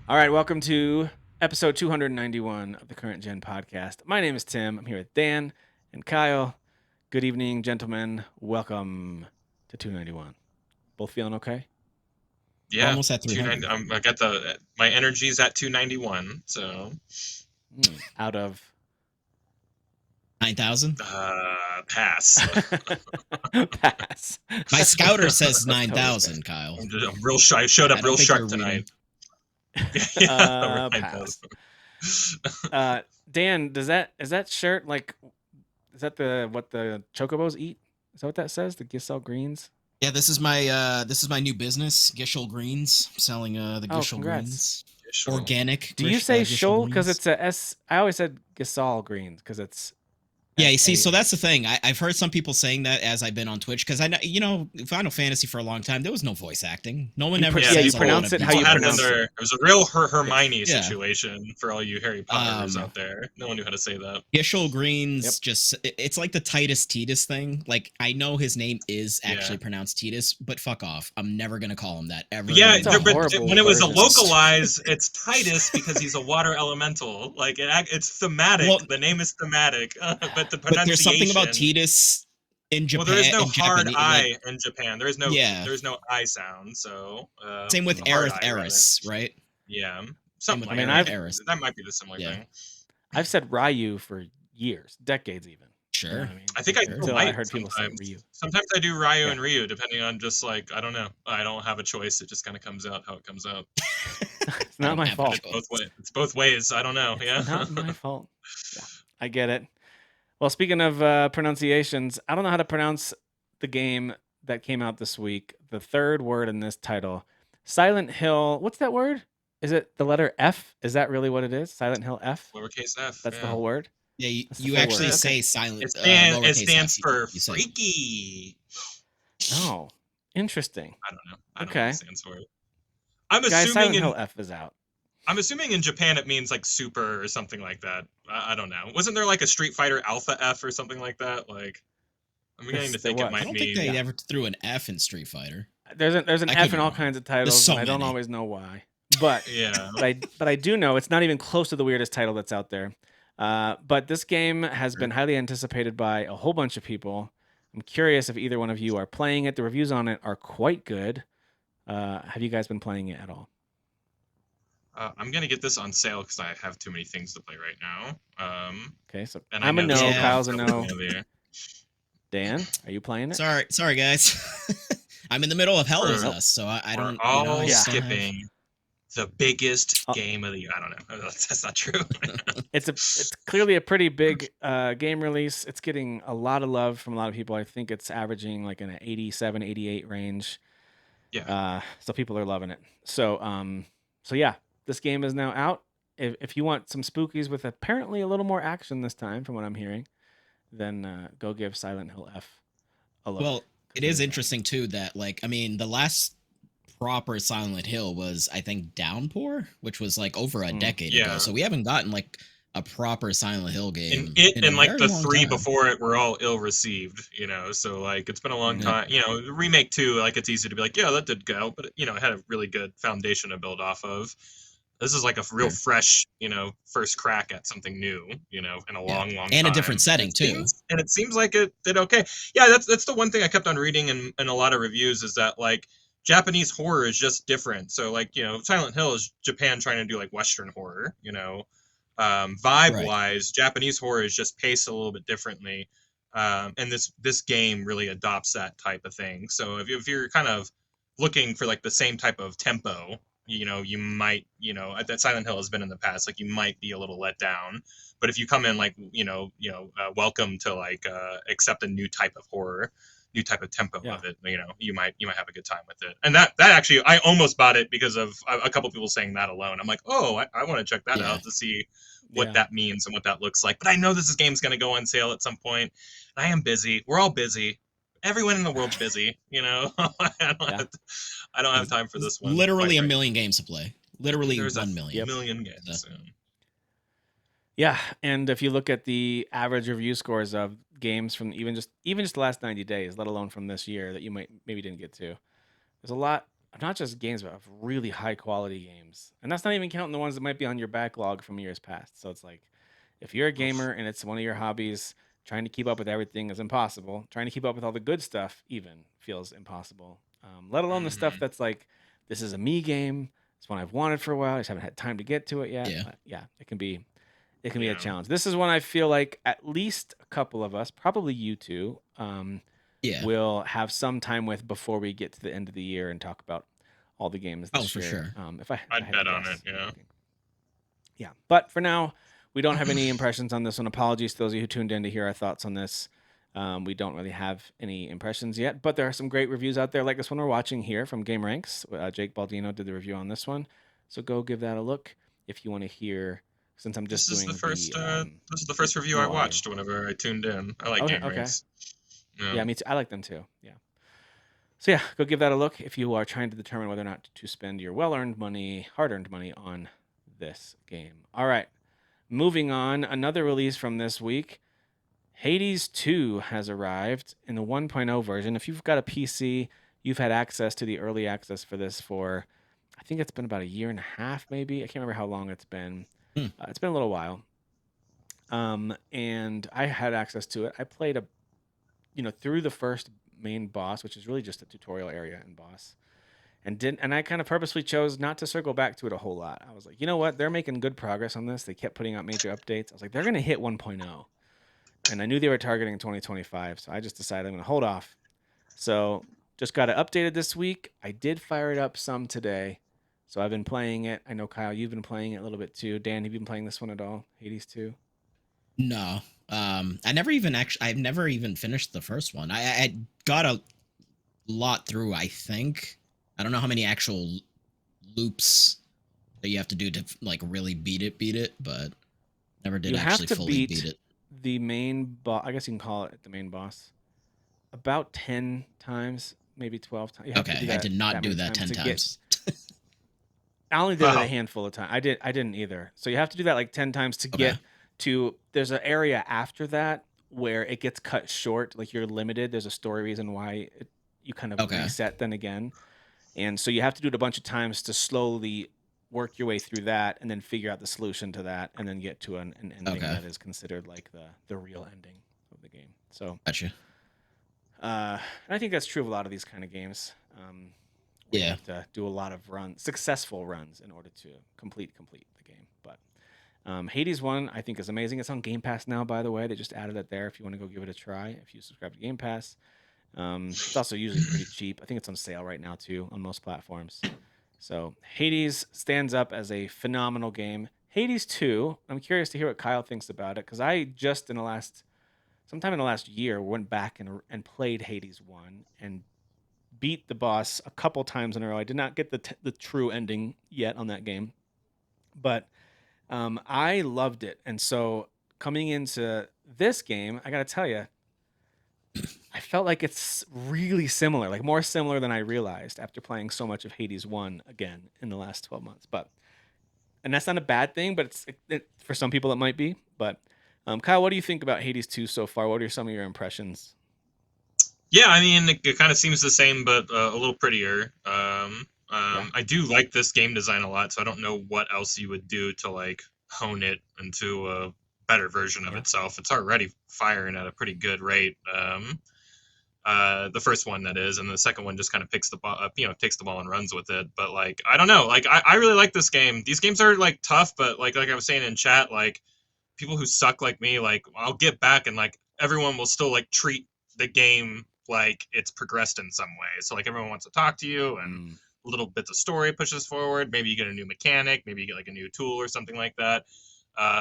All right, welcome to episode 291 of the Current Gen podcast. My name is Tim. I'm here with Dan and Kyle. Good evening, gentlemen. Welcome to 291. Both feeling okay? Yeah, Almost at 300. I got my energy's at 291. So Out of 9,000? Pass. pass. My scouter says That's totally 9,000, Kyle. I'm real shy. I showed I up don't real think sharp you're tonight. Pass. Dan, is that shirt like? Is that what the chocobos eat? Is that what that says? The Giselle Greens? Yeah, this is my new business, Gishel Greens. I'm selling the Gishel congrats. Greens. Yeah, sure. Organic. Do you say Gishel Shoal because Greens. it's a S? I always said Giselle Greens because it's. Yeah, you see, so S-A-H. that's the thing. I've heard some people saying that as I've been on Twitch because I know, Final Fantasy for a long time there was no voice acting. No one ever. Yeah, says you a lot pronounce of it how people you Had it pronounce under- it. It was a real Hermione Yeah. situation for all you Harry Potters out there. No one knew how to say that. Gishel Greens, Yep. it's like the Titus Titus thing. Like, I know his name is actually Yeah. pronounced Titus, but fuck off. I'm never gonna call him that ever. Yeah, It's a but horrible when it was a version. localized, it's Titus because he's a water elemental. Like it's thematic. Well- the name is thematic, but the But pronunciation. there's something about Titus in Japan. Well, there is no in hard Japanese, I in Japan. There is no. Yeah. There's no I sound. So same with hard Aerith I, Eris, right? Yeah, something with like Aerith that. Eris. That might be the similar Yeah. thing. I've said Ryu for years, decades even. You know Sure. what I mean? I think I Sure. do Until I might heard people say sometimes. Ryu. Sometimes I do Ryu Yeah. and Ryu, depending on just like I don't know. I don't have a choice. It just kind of comes out how it comes out. It's not my fault. It's both ways. I don't know. Yeah. Not my fault. Yeah, I get it. Well, speaking of pronunciations, I don't know how to pronounce the game that came out this week. The third word in this title, Silent Hill. What's that word? Is it the letter F? Is that really what it is? Silent Hill F? Lowercase f. That's yeah. the whole word? Yeah, That's the you full actually word. say Okay. silent. It lowercase stands f, for you say. freaky. Oh, interesting. I don't know. I don't know Okay. what it stands for. I'm Guys, assuming Silent in Hill F is out. I'm assuming in Japan it means like super or something like that. I don't know. Wasn't there like a Street Fighter Alpha F or something like that? Like, I'm beginning to There think it was. might I don't be. think they ever threw an F in Street Fighter. There's an I F could in be all wrong. kinds of titles, so and I don't many. always know why. But Yeah. but I do know it's not even close to the weirdest title that's out there. But this game has been highly anticipated by a whole bunch of people. I'm curious if either one of you are playing it. The reviews on it are quite good. Have you guys been playing it at all? I'm gonna get this on sale because I have too many things to play right now. Okay, so And I I'm a know no. this Yeah. game Kyle's a is no. probably gonna be- Dan, are you playing it? Sorry, guys. I'm in the middle of Hell Is We're- Us, so I don't. We're all I just don't have- skipping the biggest Oh. game of the year. I don't know. That's not true. It's clearly a pretty big game release. It's getting a lot of love from a lot of people. I think it's averaging like in an 87, 88 range. Yeah. So people are loving it. So yeah, this game is now out. If you want some spookies with apparently a little more action this time, from what I'm hearing, then go give Silent Hill F a look. Well, it is interesting too that the last proper Silent Hill was I think Downpour, which was like over a decade Yeah. ago. So we haven't gotten like a proper Silent Hill game. And it in a and like very the long three time. before it were all ill received, so like it's been a long Mhm. time. Remake 2, like it's easy to be like, yeah, that did go, but it had a really good foundation to build off of. This is like a real fresh, first crack at something new, in a long time. And a different setting, It too. seems like it did okay. Yeah, that's the one thing I kept on reading in a lot of reviews is that like Japanese horror is just different. So like, Silent Hill is Japan trying to do like Western horror, vibe wise, Japanese horror is just paced a little bit differently. And this game really adopts that type of thing. So if you're kind of looking for like the same type of tempo, you might, that Silent Hill has been in the past, like you might be a little let down. But if you come in like, welcome to like accept a new type of horror, new type of tempo of it, you might have a good time with it. And that actually, I almost bought it because of a couple people saying that alone. I'm like, oh, I want to check that out to see what that means and what that looks like. But I know this game's going to go on sale at some point. I am busy. We're all busy. Everyone in the world's busy, I don't have time for this one. Literally a million games to play. Literally There's 1 million. a million games. Yeah, and if you look at the average review scores of games from even just the last 90 days, let alone from this year that you maybe didn't get to, there's a lot not just games, but of really high quality games. And that's not even counting the ones that might be on your backlog from years past. So it's like, if you're a Oof. gamer and it's one of your hobbies, trying to keep up with everything is impossible. Trying to keep up with all the good stuff even feels impossible. Let alone the stuff Mhm. that's like, this is a me game. It's one I've wanted for a while. I just haven't had time to get to it yet. Yeah. Yeah, it can be a Yeah. challenge. This is one I feel like at least a couple of us, probably you two, Yeah. will have some time with before we get to the end of the year and talk about all the games Oh, this for year. sure. If I I'd had to bet on it. guess. Yeah. Yeah. But for now, we don't have any impressions on this one. Apologies to those of you who tuned in to hear our thoughts on this. We don't really have any impressions yet, but there are some great reviews out there, like this one we're watching here from Game Ranks. Jake Baldino did the review on this one, so go give that a look if you want to hear. Since I'm just This is the doing first. the This is the first review I no audio. watched whenever I tuned in. I like Okay. game Okay. ranks. Yeah. Yeah, me too. I like them too. Yeah. So yeah, go give that a look if you are trying to determine whether or not to spend your well-earned money, hard-earned money on this game. All right. Moving on, another release from this week, Hades 2 has arrived in the 1.0 version. If you've got a PC, you've had access to the early access for this for, I think it's been about a year and a half, maybe. I can't remember how long it's been. Hmm. It's been a little while. And I had access to it. I played through the first main boss, which is really just a tutorial area and boss. And I kind of purposely chose not to circle back to it a whole lot. I was like, you know what? They're making good progress on this. They kept putting out major updates. I was like, they're going to hit 1.0. And I knew they were targeting 2025, so I just decided I'm going to hold off. So just got it updated this week. I did fire it up some today. So I've been playing it. I know, Kyle, you've been playing it a little bit too. Dan, have you been playing this one at all? Hades 2? No. I've never even finished the first one. I got a lot through, I think. I don't know how many actual loops that you have to do to like really beat it, but never did You have actually to fully beat beat it. the main boss. I guess you can call it the main boss. About 10 times, maybe 12 times. You have to do Okay, I that did not do many that times 10 to get. times. I only did it a Wow. handful of times. I didn't either. So you have to do that like 10 times to Okay. get to. There's an area after that where it gets cut short. Like you're limited. There's a story reason why you kind of Okay. reset then again. And so you have to do it a bunch of times to slowly work your way through that and then figure out the solution to that and then get to an ending Okay. that is considered like the real ending of the game. So Gotcha. and I think that's true of a lot of these kind of games. Where you Yeah. have to do a lot of successful runs in order to complete the game. But Hades 1, I think, is amazing. It's on Game Pass now, by the way. They just added it there if you want to go give it a try, if you subscribe to Game Pass. It's also usually pretty cheap. I think it's on sale right now, too, on most platforms. So Hades stands up as a phenomenal game. Hades 2, I'm curious to hear what Kyle thinks about it, because I just sometime in the last year, went back and played Hades 1 and beat the boss a couple times in a row. I did not get the true ending yet on that game, but I loved it. And so coming into this game, I got to tell you, I felt like it's really similar, like more similar than I realized after playing so much of Hades 1 again in the last 12 months. And that's not a bad thing, but for some people it might be. But Kyle, what do you think about Hades 2 so far? What are some of your impressions? Yeah, I mean, it kind of seems the same, but a little prettier. Yeah. I do like this game design a lot, so I don't know what else you would do to like hone it into a better version of Yeah. itself. It's already firing at a pretty good rate. The first one that is, and the second one just kind of picks the ball up, takes the ball and runs with it. But like, I don't know, like I really like this game. These games are like tough, but like I was saying in chat, like people who suck like me, like I'll get back and like everyone will still like treat the game like it's progressed in some way. So like everyone wants to talk to you and Mm. little bits of story pushes forward. Maybe you get a new mechanic, maybe you get like a new tool or something like that.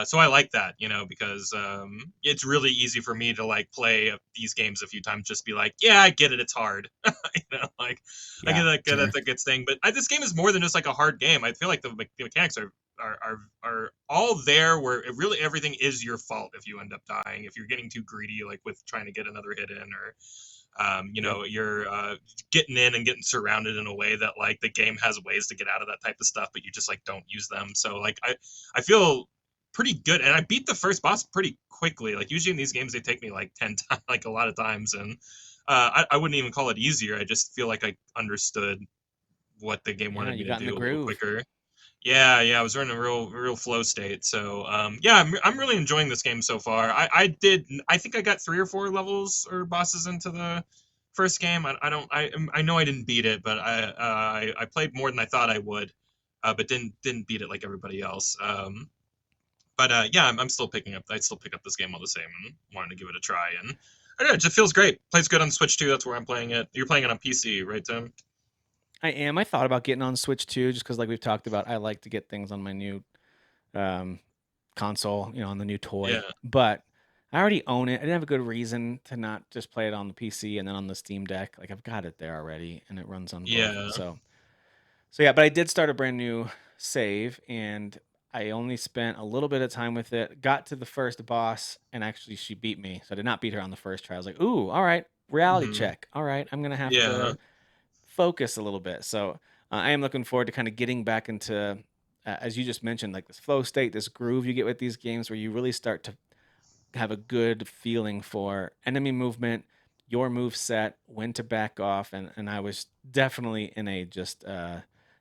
So I like that, because it's really easy for me to like play these games a few times, just be like, yeah, I get it, it's hard, like I get Yeah. that, Sure. that's a good thing. But this game is more than just like a hard game. I feel like the mechanics are all there, where it really everything is your fault if you end up dying, if you're getting too greedy, like with trying to get another hit in, or Yep. you're getting in and getting surrounded in a way that like the game has ways to get out of that type of stuff, but you just like don't use them. So like I feel pretty good, and I beat the first boss pretty quickly. Like usually in these games they take me like 10 times, like a lot of times, and I wouldn't even call it easier. I just feel like I understood what the game Yeah, wanted me you to got in the do a little groove. quicker. Yeah, I was running a real flow state. So, yeah, I'm really enjoying this game so far. I think I got 3 or 4 levels or bosses into the first game. I know I didn't beat it, but I played more than I thought I would, but didn't beat it like everybody else. But yeah, I'm still picking up. I still pick up this game all the same and wanted to give it a try. And I don't know, it just feels great. Plays good on Switch too. That's where I'm playing it. You're playing it on PC, right, Tim? I am. I thought about getting on Switch too, just because, like we've talked about, I like to get things on my new um, console, on the new Yeah, toy. But I already own it. I didn't have a good reason to not just play it on the PC and then on the Steam Deck. Like I've got it there already, and it runs on both. yeah. So yeah. But I did start a brand new save, and I only spent a little bit of time with it. Got to the first boss, and actually she beat me. So I did not beat her on the first try. I was like, ooh, all right, reality Hmm. check. All right, I'm gonna have Yeah, to focus a little bit. So I am looking forward to kind of getting back into, as you just mentioned, like this flow state, this groove you get with these games where you really start to have a good feeling for enemy movement, your move set, when to back off, and I was definitely in a just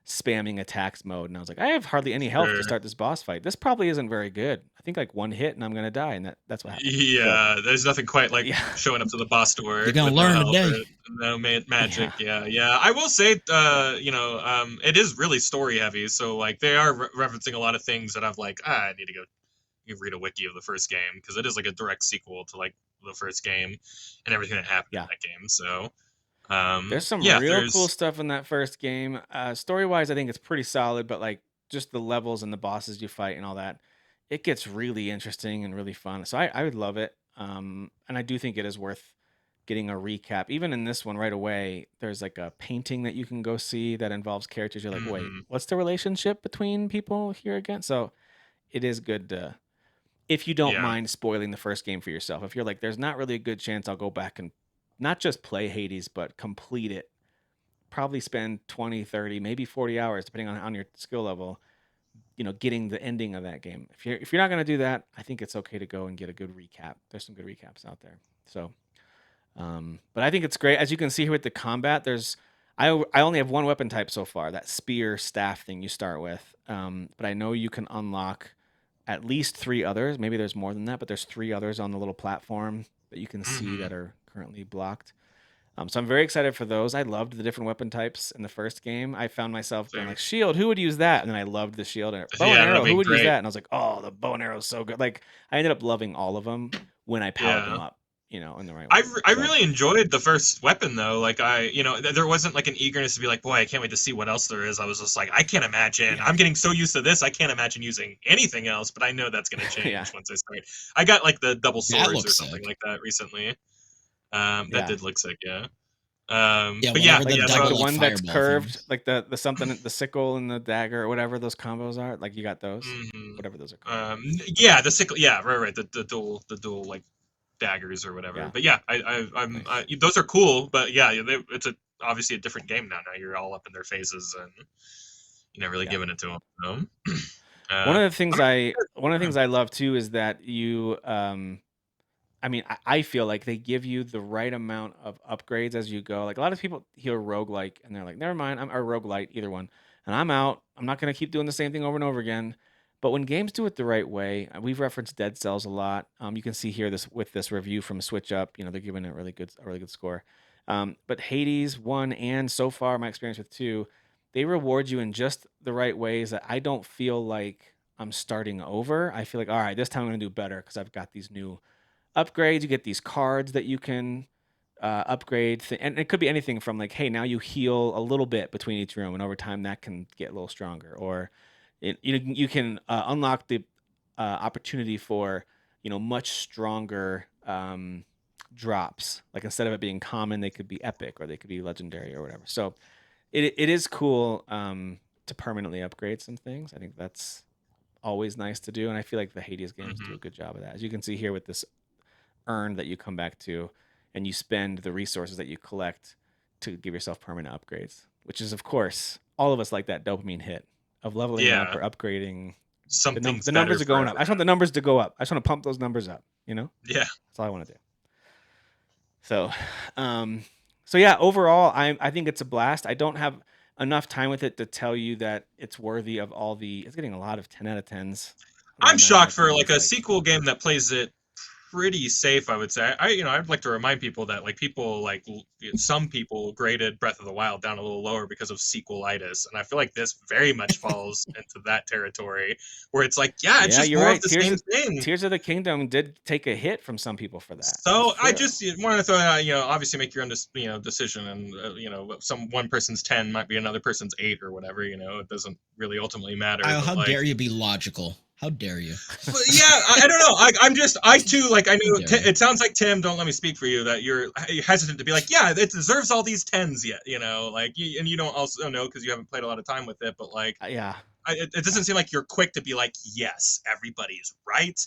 spamming attacks mode, and I was like, I have hardly any health to sure. start this boss fight. This probably isn't very good. I think like one hit and I'm gonna die, and that's what happened. So Yeah, there's nothing quite like yeah, showing up to the boss You're door gonna with no learn health or today. no magic. yeah, Yeah, yeah. I will say, it is really story heavy. So like they are referencing a lot of things that I've like, I need to go read a wiki of the first game because it is like a direct sequel to like the first game and everything that happened in yeah. that game. So, There's some yeah, real cool there's. stuff in that first game. Story wise, I think it's pretty solid, but like just the levels and the bosses you fight and all that, it gets really interesting and really fun. So I would love it. And I do think it is worth getting a recap. Even in this one right away, there's like a painting that you can go see that involves characters. You're like, wait, Mhm. what's the relationship between people here again? So it is good to, if you don't Yeah. mind spoiling the first game for yourself. If you're like, there's not really a good chance I'll go back and not just play Hades, but complete it, probably spend 20, 30, maybe 40 hours, depending on your skill level, getting the ending of that game. If you're not going to do that, I think it's okay to go and get a good recap. There's some good recaps out there. So, but I think it's great. As you can see here with the combat, I only have one weapon type so far, that spear staff thing you start with. But I know you can unlock at least 3 others. Maybe there's more than that, but there's 3 others on the little platform that you can see Hmm. that are currently blocked. So I'm very excited for those. I loved the different weapon types in the first game. I found myself going Same. like, shield, who would use that? And then I loved the shield. And bow and Yeah, that'll arrow, who be would use great. that? And I was like, oh, the bow and arrow is so good. Like I ended up loving all of them when I powered them Yeah. up, in the right I, way. I So really enjoyed the first weapon though. Like there wasn't like an eagerness to be like, boy, I can't wait to see what else there is. I was just like, I can't imagine. yeah, I'm getting so used to this, I can't imagine using anything else. But I know that's gonna yeah, change once I start. I got like the double That swords or looks something sick. like that recently. That yeah. did look sick, yeah. Yeah, But yeah, whatever the Like yeah. like double the So, like one that's fireball thing. curved, like the something, the sickle and the dagger or whatever those combos are. Like you got those, mhm. whatever those are called. Yeah, the sickle. Yeah, right. The dual like daggers or whatever. Yeah, But yeah, nice. those are cool. But yeah, it's obviously a different game now. Now you're all up in their faces and really Yeah. giving it to them. So, One uh, of the things I'm I excited. one of the Yeah. things I love too is that you I mean, I feel like they give you the right amount of upgrades as you go. Like a lot of people hear roguelike and they're like, never mind, I'm or roguelite, either one. And I'm out. I'm not gonna keep doing the same thing over and over again. But when games do it the right way, we've referenced Dead Cells a lot. You can see here this with this review from Switch Up. They're giving it a really good score. But Hades 1 and so far my experience with 2, they reward you in just the right ways that I don't feel like I'm starting over. I feel like, all right, this time I'm gonna do better because I've got these new upgrades. You get these cards that you can upgrade, and it could be anything from like, hey, now you heal a little bit between each room, and over time that can get a little stronger. Or you can unlock the opportunity for much stronger drops. Like instead of it being common, they could be epic or they could be legendary or whatever. So it is cool to permanently upgrade some things. I think that's always nice to do, and I feel like the Hades games do Hmm. a good job of that. As you can see here with this earn that you come back to, and you spend the resources that you collect to give yourself permanent upgrades, which is, of course, all of us like that dopamine hit of leveling up Yeah, or upgrading. something's The better numbers are for going up. I just want everyone. the numbers to go up. I just want to pump those numbers up. Yeah. That's all I want to do. So, um, so yeah, overall, I think it's a blast. I don't have enough time with it to tell you that it's worthy of all the. It's getting a lot of 10 out of 10s. I'm 9 out shocked of for like 10s. a sequel game that plays it pretty safe, I would say. I'd like to remind people that like some people graded Breath of the Wild down a little lower because of sequelitis, and I feel like this very much falls into that territory where it's like, yeah, it's Yeah, just you're more of right. the same thing. Tears of the Kingdom did take a hit from some people for that. So That's I true. just want to throw out, obviously make your own, decision, and one person's 10 might be another person's 8 or whatever. It doesn't really ultimately matter. But How like, dare you be logical? How dare you? but yeah, I don't know. I too, like, I knew dare you. it sounds like, Tim, don't let me speak for you, that you're hesitant to be like, yeah, it deserves all these 10s yet, like, and you don't also know because you haven't played a lot of time with it, but like, Yeah. it doesn't seem like you're quick to be like, yes, everybody's right.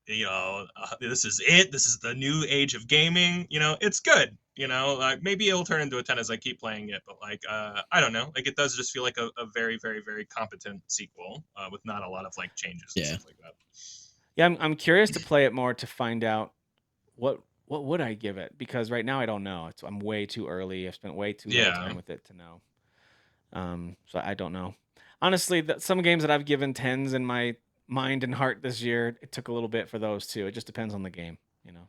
This is it. This is the new age of gaming. It's good. Maybe it'll turn into a 10 as I keep playing it, but like, I don't know. Like, it does just feel like a very, very, very competent sequel with not a lot of like changes and stuff like that. Yeah, I'm curious to play it more to find out what would I give it, because right now I don't know. I'm way too early. I've spent way too little time with it to know. So I don't know. Honestly, some games that I've given 10s in my mind and heart this year, it took a little bit for those too. It just depends on the game,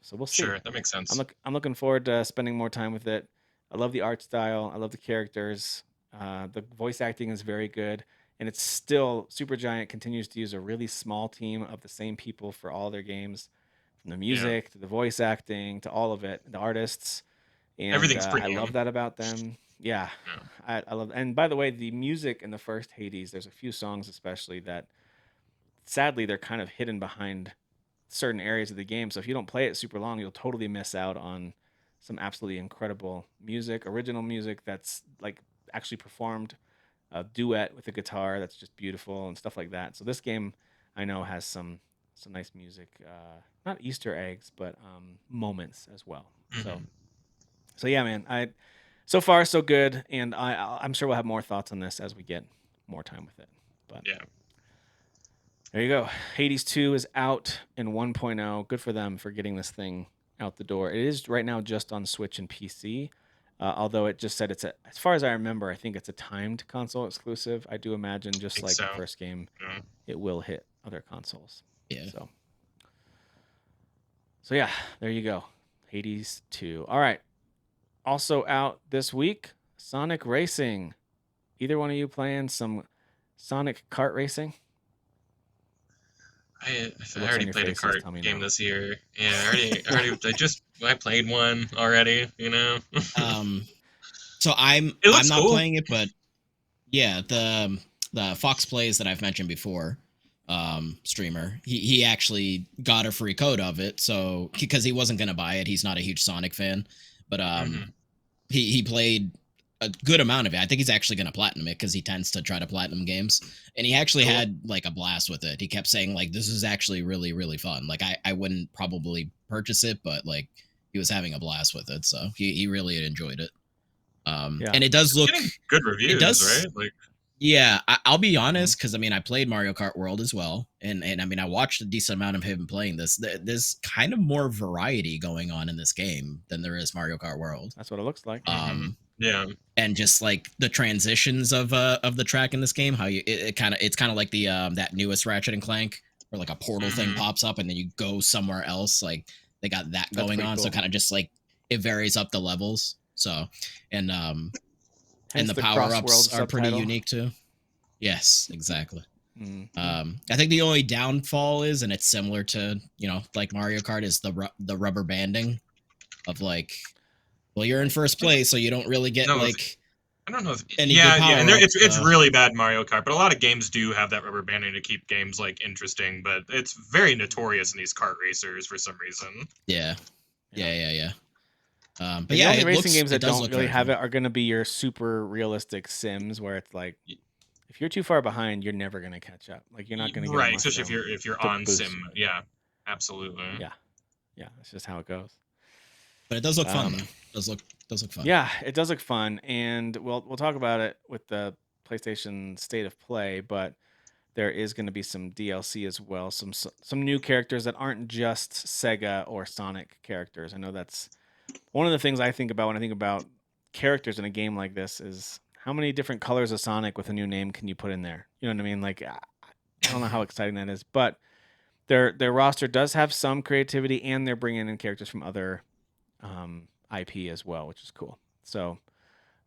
So we'll see. Sure, that makes sense. I'm looking forward to spending more time with it. I love the art style. I love the characters. The voice acting is very good, and it's still Supergiant continues to use a really small team of the same people for all their games, from the music to the voice acting to all of it, the artists, and everything's I love that about them. Yeah, I love. And by the way, the music in the first Hades, there's a few songs especially that, sadly, they're kind of hidden behind certain areas of the game. So if you don't play it super long, you'll totally miss out on some absolutely incredible music, original music that's like actually performed, a duet with a guitar that's just beautiful and stuff like that. So this game, I know, has some nice music, not Easter eggs, but moments as well. Mm-hmm. So yeah, man, so far so good, and I'm sure we'll have more thoughts on this as we get more time with it. But yeah. There you go. Hades 2 is out in 1.0. Good for them for getting this thing out the door. It is right now just on Switch and PC, although it just said as far as I remember, I think it's a timed console exclusive. I do imagine, just like the first game, it will hit other consoles. Yeah. So yeah, there you go. Hades 2. All right. Also out this week, Sonic Racing. Either one of you playing some Sonic kart racing? I already played a kart game this year. Yeah, I played one already. So I'm not cool. playing it, but yeah, the Fox Plays that I've mentioned before, streamer, he actually got a free code of it, so because he wasn't gonna buy it, he's not a huge Sonic fan, but he played a good amount of it. I think he's actually going to platinum it because he tends to try to platinum games, and he actually had like a blast with it. He kept saying like, this is actually really, really fun. Like I wouldn't probably purchase it, but like he was having a blast with it. So he really enjoyed it. And it does look good reviews, right? Like, yeah, I'll be honest, because I mean, I played Mario Kart World as well, and I mean, I watched a decent amount of him playing this. There's kind of more variety going on in this game than there is Mario Kart World. That's what it looks like. Yeah, and just like the transitions of the track in this game, how it's kind of like the that newest Ratchet and Clank, where like a portal thing pops up and then you go somewhere else. Like they got that going on, cool. So kind of just like it varies up the levels. So and the power-ups are pretty unique too. Yes, exactly. I think the only downfall is, and it's similar to, like Mario Kart, is the rubber banding of like, well, you're in first place, so you don't really get I don't know if any good power and it's really bad Mario Kart, but a lot of games do have that rubber banding to keep games like interesting, but it's very notorious in these kart racers for some reason. Yeah. But the only racing games that don't really have it are going to be your super realistic sims, where it's like, if you're too far behind, you're never going to catch up. Like you're not going to get right, especially if you're on sim. Yeah, absolutely. Yeah, it's just how it goes. But it does look fun. Though. Does look fun. Yeah, it does look fun, and we'll talk about it with the PlayStation State of Play. But there is going to be some DLC as well, some new characters that aren't just Sega or Sonic characters. I know that's one of the things I think about when I think about characters in a game like this, is how many different colors of Sonic with a new name can you put in there? You know what I mean? Like, I don't know how exciting that is, but their roster does have some creativity, and they're bringing in characters from other IP as well, which is cool. So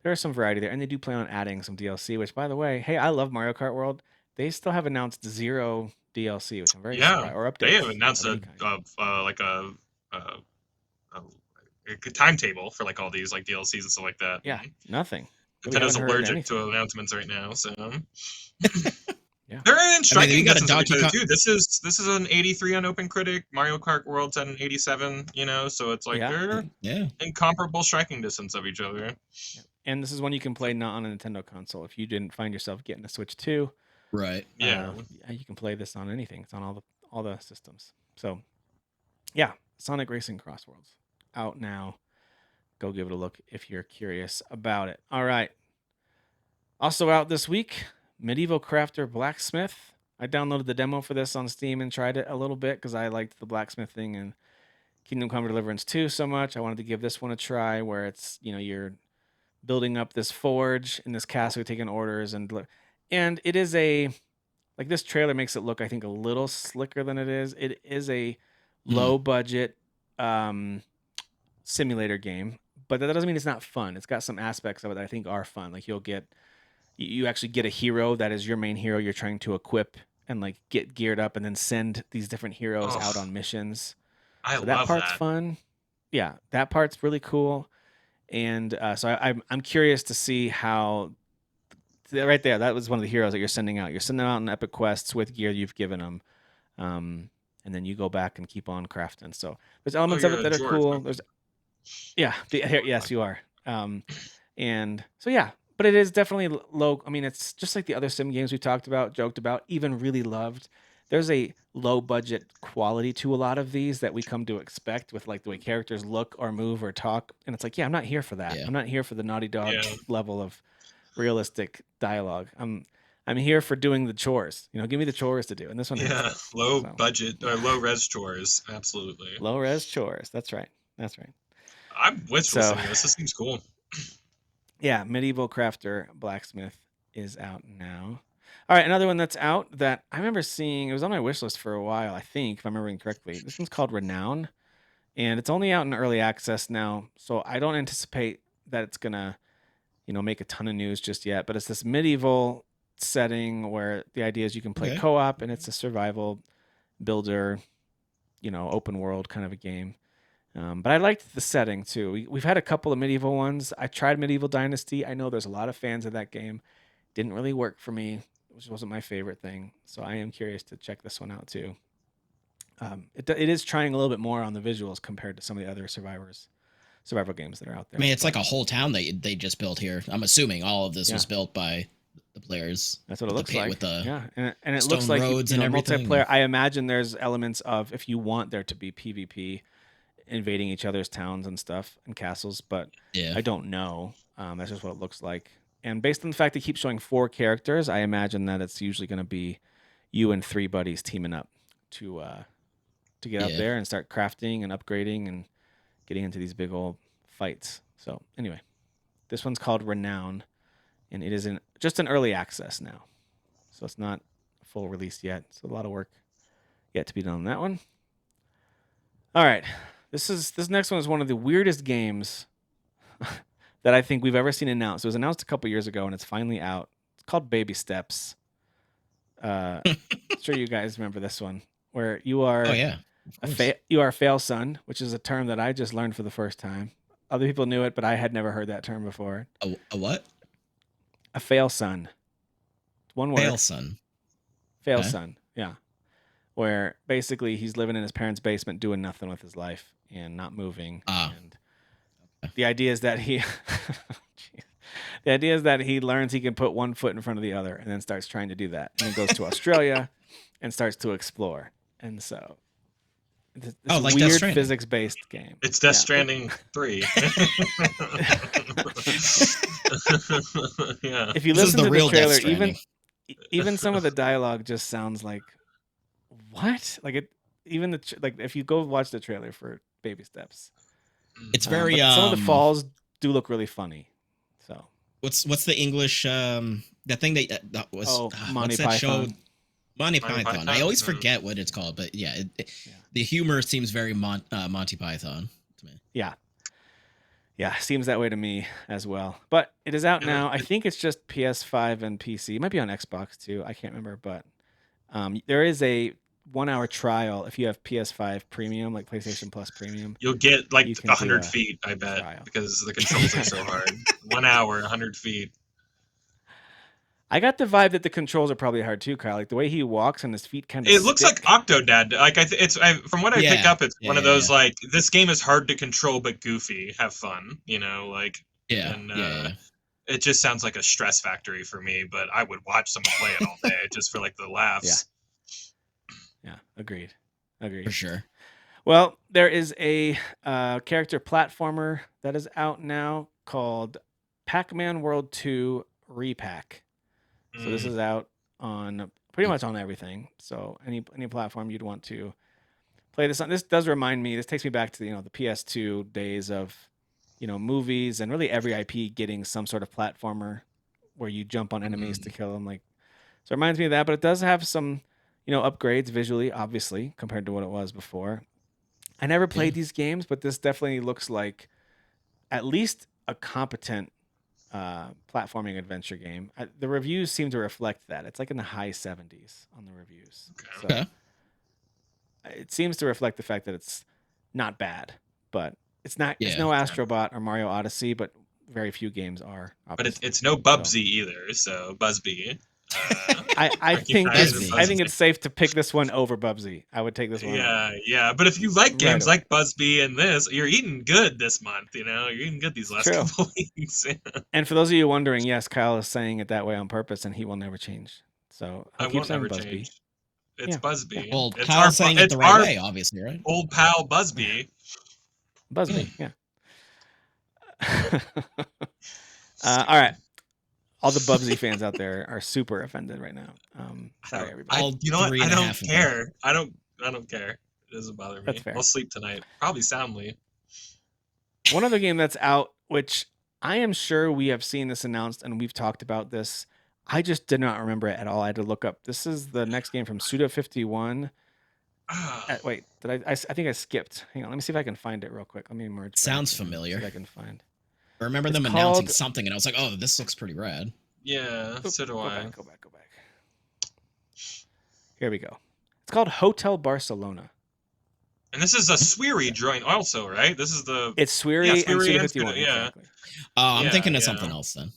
there's some variety there, and they do plan on adding some DLC. Which, by the way, hey, I love Mario Kart World. They still have announced 0 DLC, which I'm very Yeah, surprised, or they have updates announced of any kind. a timetable for like all these like DLCs and stuff like that. Yeah, nothing. We Nintendo's haven't heard allergic anything. to announcements right now, so Yeah. they're in striking you got a distance of each Donkey other Kong. too. This is an 83 on OpenCritic. Mario Kart World's at an 87. You know, so it's like Yeah. they're Yeah. in comparable striking distance of each other. Yeah. And this is one you can play not on a Nintendo console. If you didn't find yourself getting a Switch 2, Right. Yeah. you can play this on anything. It's on all the systems. So, yeah, Sonic Racing Crossworlds out now. Go give it a look if you're curious about it. All right. Also out this week, Medieval Crafter Blacksmith. I downloaded the demo for this on Steam and tried it a little bit because I liked the blacksmith thing and Kingdom Come Deliverance 2 so much. I wanted to give this one a try, where it's, you're building up this forge in this castle, taking orders, and it is like, this trailer makes it look, I think, a little slicker than it is. It is a low budget simulator game, but that doesn't mean it's not fun. It's got some aspects of it that I think are fun. Like, you actually get a hero that is your main hero you're trying to equip and like get geared up, and then send these different heroes out on missions. I So that love part's that. fun. Yeah, that part's really cool. And so I'm curious to see how. Right there, that was one of the heroes that you're sending out. You're sending them out on epic quests with gear you've given them, and then you go back and keep on crafting. So there's elements of it that are cool. There's, yes, you are. And so, yeah, but it is definitely low. I mean, it's just like the other sim games we talked about, joked about, even really loved. There's a low budget quality to a lot of these that we come to expect with like the way characters look or move or talk. And it's like, yeah, I'm not here for that. Yeah. I'm not here for the Naughty Dog level of realistic dialogue. I'm here for doing the chores. Give me the chores to do. And this one has low budget or low res chores. Absolutely. Low res chores. That's right. I'm wishful thinking this. This seems cool. Yeah, Medieval Crafter Blacksmith is out now. All right, another one that's out that I remember seeing. It was on my wish list for a while, I think, if I'm remembering correctly. This one's called Renown, and it's only out in early access now, so I don't anticipate that it's gonna, make a ton of news just yet. But it's this medieval setting where the idea is you can play co-op, and it's a survival builder, open world kind of a game. But I liked the setting too. We've had a couple of medieval ones. I tried Medieval Dynasty. I know there's a lot of fans of that game. Didn't really work for me, which wasn't my favorite thing. So I am curious to check this one out too. It is trying a little bit more on the visuals compared to some of the other survival games that are out there. I mean, it's like a whole town they just built here. I'm assuming all of this was built by the players. That's what it looks like. With the and it looks like roads and everything. Multiplayer. I imagine there's elements of, if you want there to be PvP, invading each other's towns and stuff and castles, but I don't know. That's just what it looks like. And based on the fact they keep showing 4 characters, I imagine that it's usually going to be you and 3 buddies teaming up to get up there and start crafting and upgrading and getting into these big old fights. So anyway, this one's called Renown, and it is just in early access now. So it's not full release yet. So a lot of work yet to be done on that one. All right. This next one is one of the weirdest games that I think we've ever seen announced. It was announced a couple years ago, and it's finally out. It's called Baby Steps. Sure you guys remember this one, where you are you are a fail son, which is a term that I just learned for the first time. Other people knew it, but I had never heard that term before. A what? A fail son. One word. Fail son. Fail son. Yeah. Where basically he's living in his parents' basement doing nothing with his life and not moving. And the idea is that he learns he can put one foot in front of the other and then starts trying to do that. And then goes to Australia and starts to explore. And so this like weird physics-based game. It's Death Stranding 3. If you listen to the trailer, even some of the dialogue just sounds like, what? Like it. Even if you go watch the trailer for Baby Steps, it's very. Some of the falls do look really funny. So what's the English the thing that was Monty what's that show? Python. Monty Monty Python. I Python? always forget what it's called, but yeah, Yeah. the humor seems very Monty Python to me. Yeah. Yeah, seems that way to me as well. But it is out And now. I think it's just PS5 and PC. It might be on Xbox too. I can't remember, but there is a 1 hour trial if you have PS5 Premium, like PlayStation Plus Premium. You'll get like You can do 100 a feet, I bet, trial. because the controls are so hard. 1 hour, 100 feet. I got the vibe that the controls are probably hard too, Kyle. Like the way he walks and his feet kind of. It looks like Octodad. Like from what I pick Yeah. up, it's one of those like this game is hard to control but goofy. Have fun, you know, like Yeah. and, yeah. It just sounds like a stress factory for me, but I would watch someone play it all day just for like the laughs. Yeah, agreed. For sure. Well, there is a character platformer that is out now called Pac-Man World 2 Repack. So this is out on pretty much on everything. So any platform you'd want to play this on. This does remind me. This takes me back to the PS2 days of movies and really every IP getting some sort of platformer where you jump on enemies to kill them. Like, so it reminds me of that. But it does have some upgrades visually, obviously, compared to what it was before. I never played these games, but this definitely looks like at least a competent platforming adventure game. The reviews seem to reflect that. It's like in the high 70s on the reviews. Okay. So it seems to reflect the fact that it's not bad, but it's not. It's no Astrobot or Mario Odyssey, but very few games are. But it's no Bubsy either. So Busby. I think it's safe to pick this one over Bubsy. I would take this one. Yeah. But if you like games like Busby and this, you're eating good this month. You're eating good these last couple weeks. And for those of you wondering, yes, Kyle is saying it that way on purpose, and he will never change. So I won't never change. It's Busby. Yeah. Well, it's Kyle's saying it the right way, obviously, right? Old pal Busby. Busby, yeah. All right. All the Bubsy fans out there are super offended right now. Sorry, everybody. You know what? I don't care. I don't care. It doesn't bother me. That's fair. I'll sleep tonight, probably soundly. One other game that's out, which I am sure we have seen this announced and we've talked about this. I just did not remember it at all. I had to look up. This is the next game from Suda51. Wait, I think I skipped. Hang on, let me see if I can find it real quick. Let me merge. Sounds familiar. See if I can find. I remember them announcing something, and I was like, "Oh, this looks pretty rad." Yeah, so do I. Go back. Here we go. It's called Hotel Barcelona. And this is a Swery joint also, right? This is the... It's Swery and Suda51. Yeah. Exactly. Oh, I'm thinking of something else then.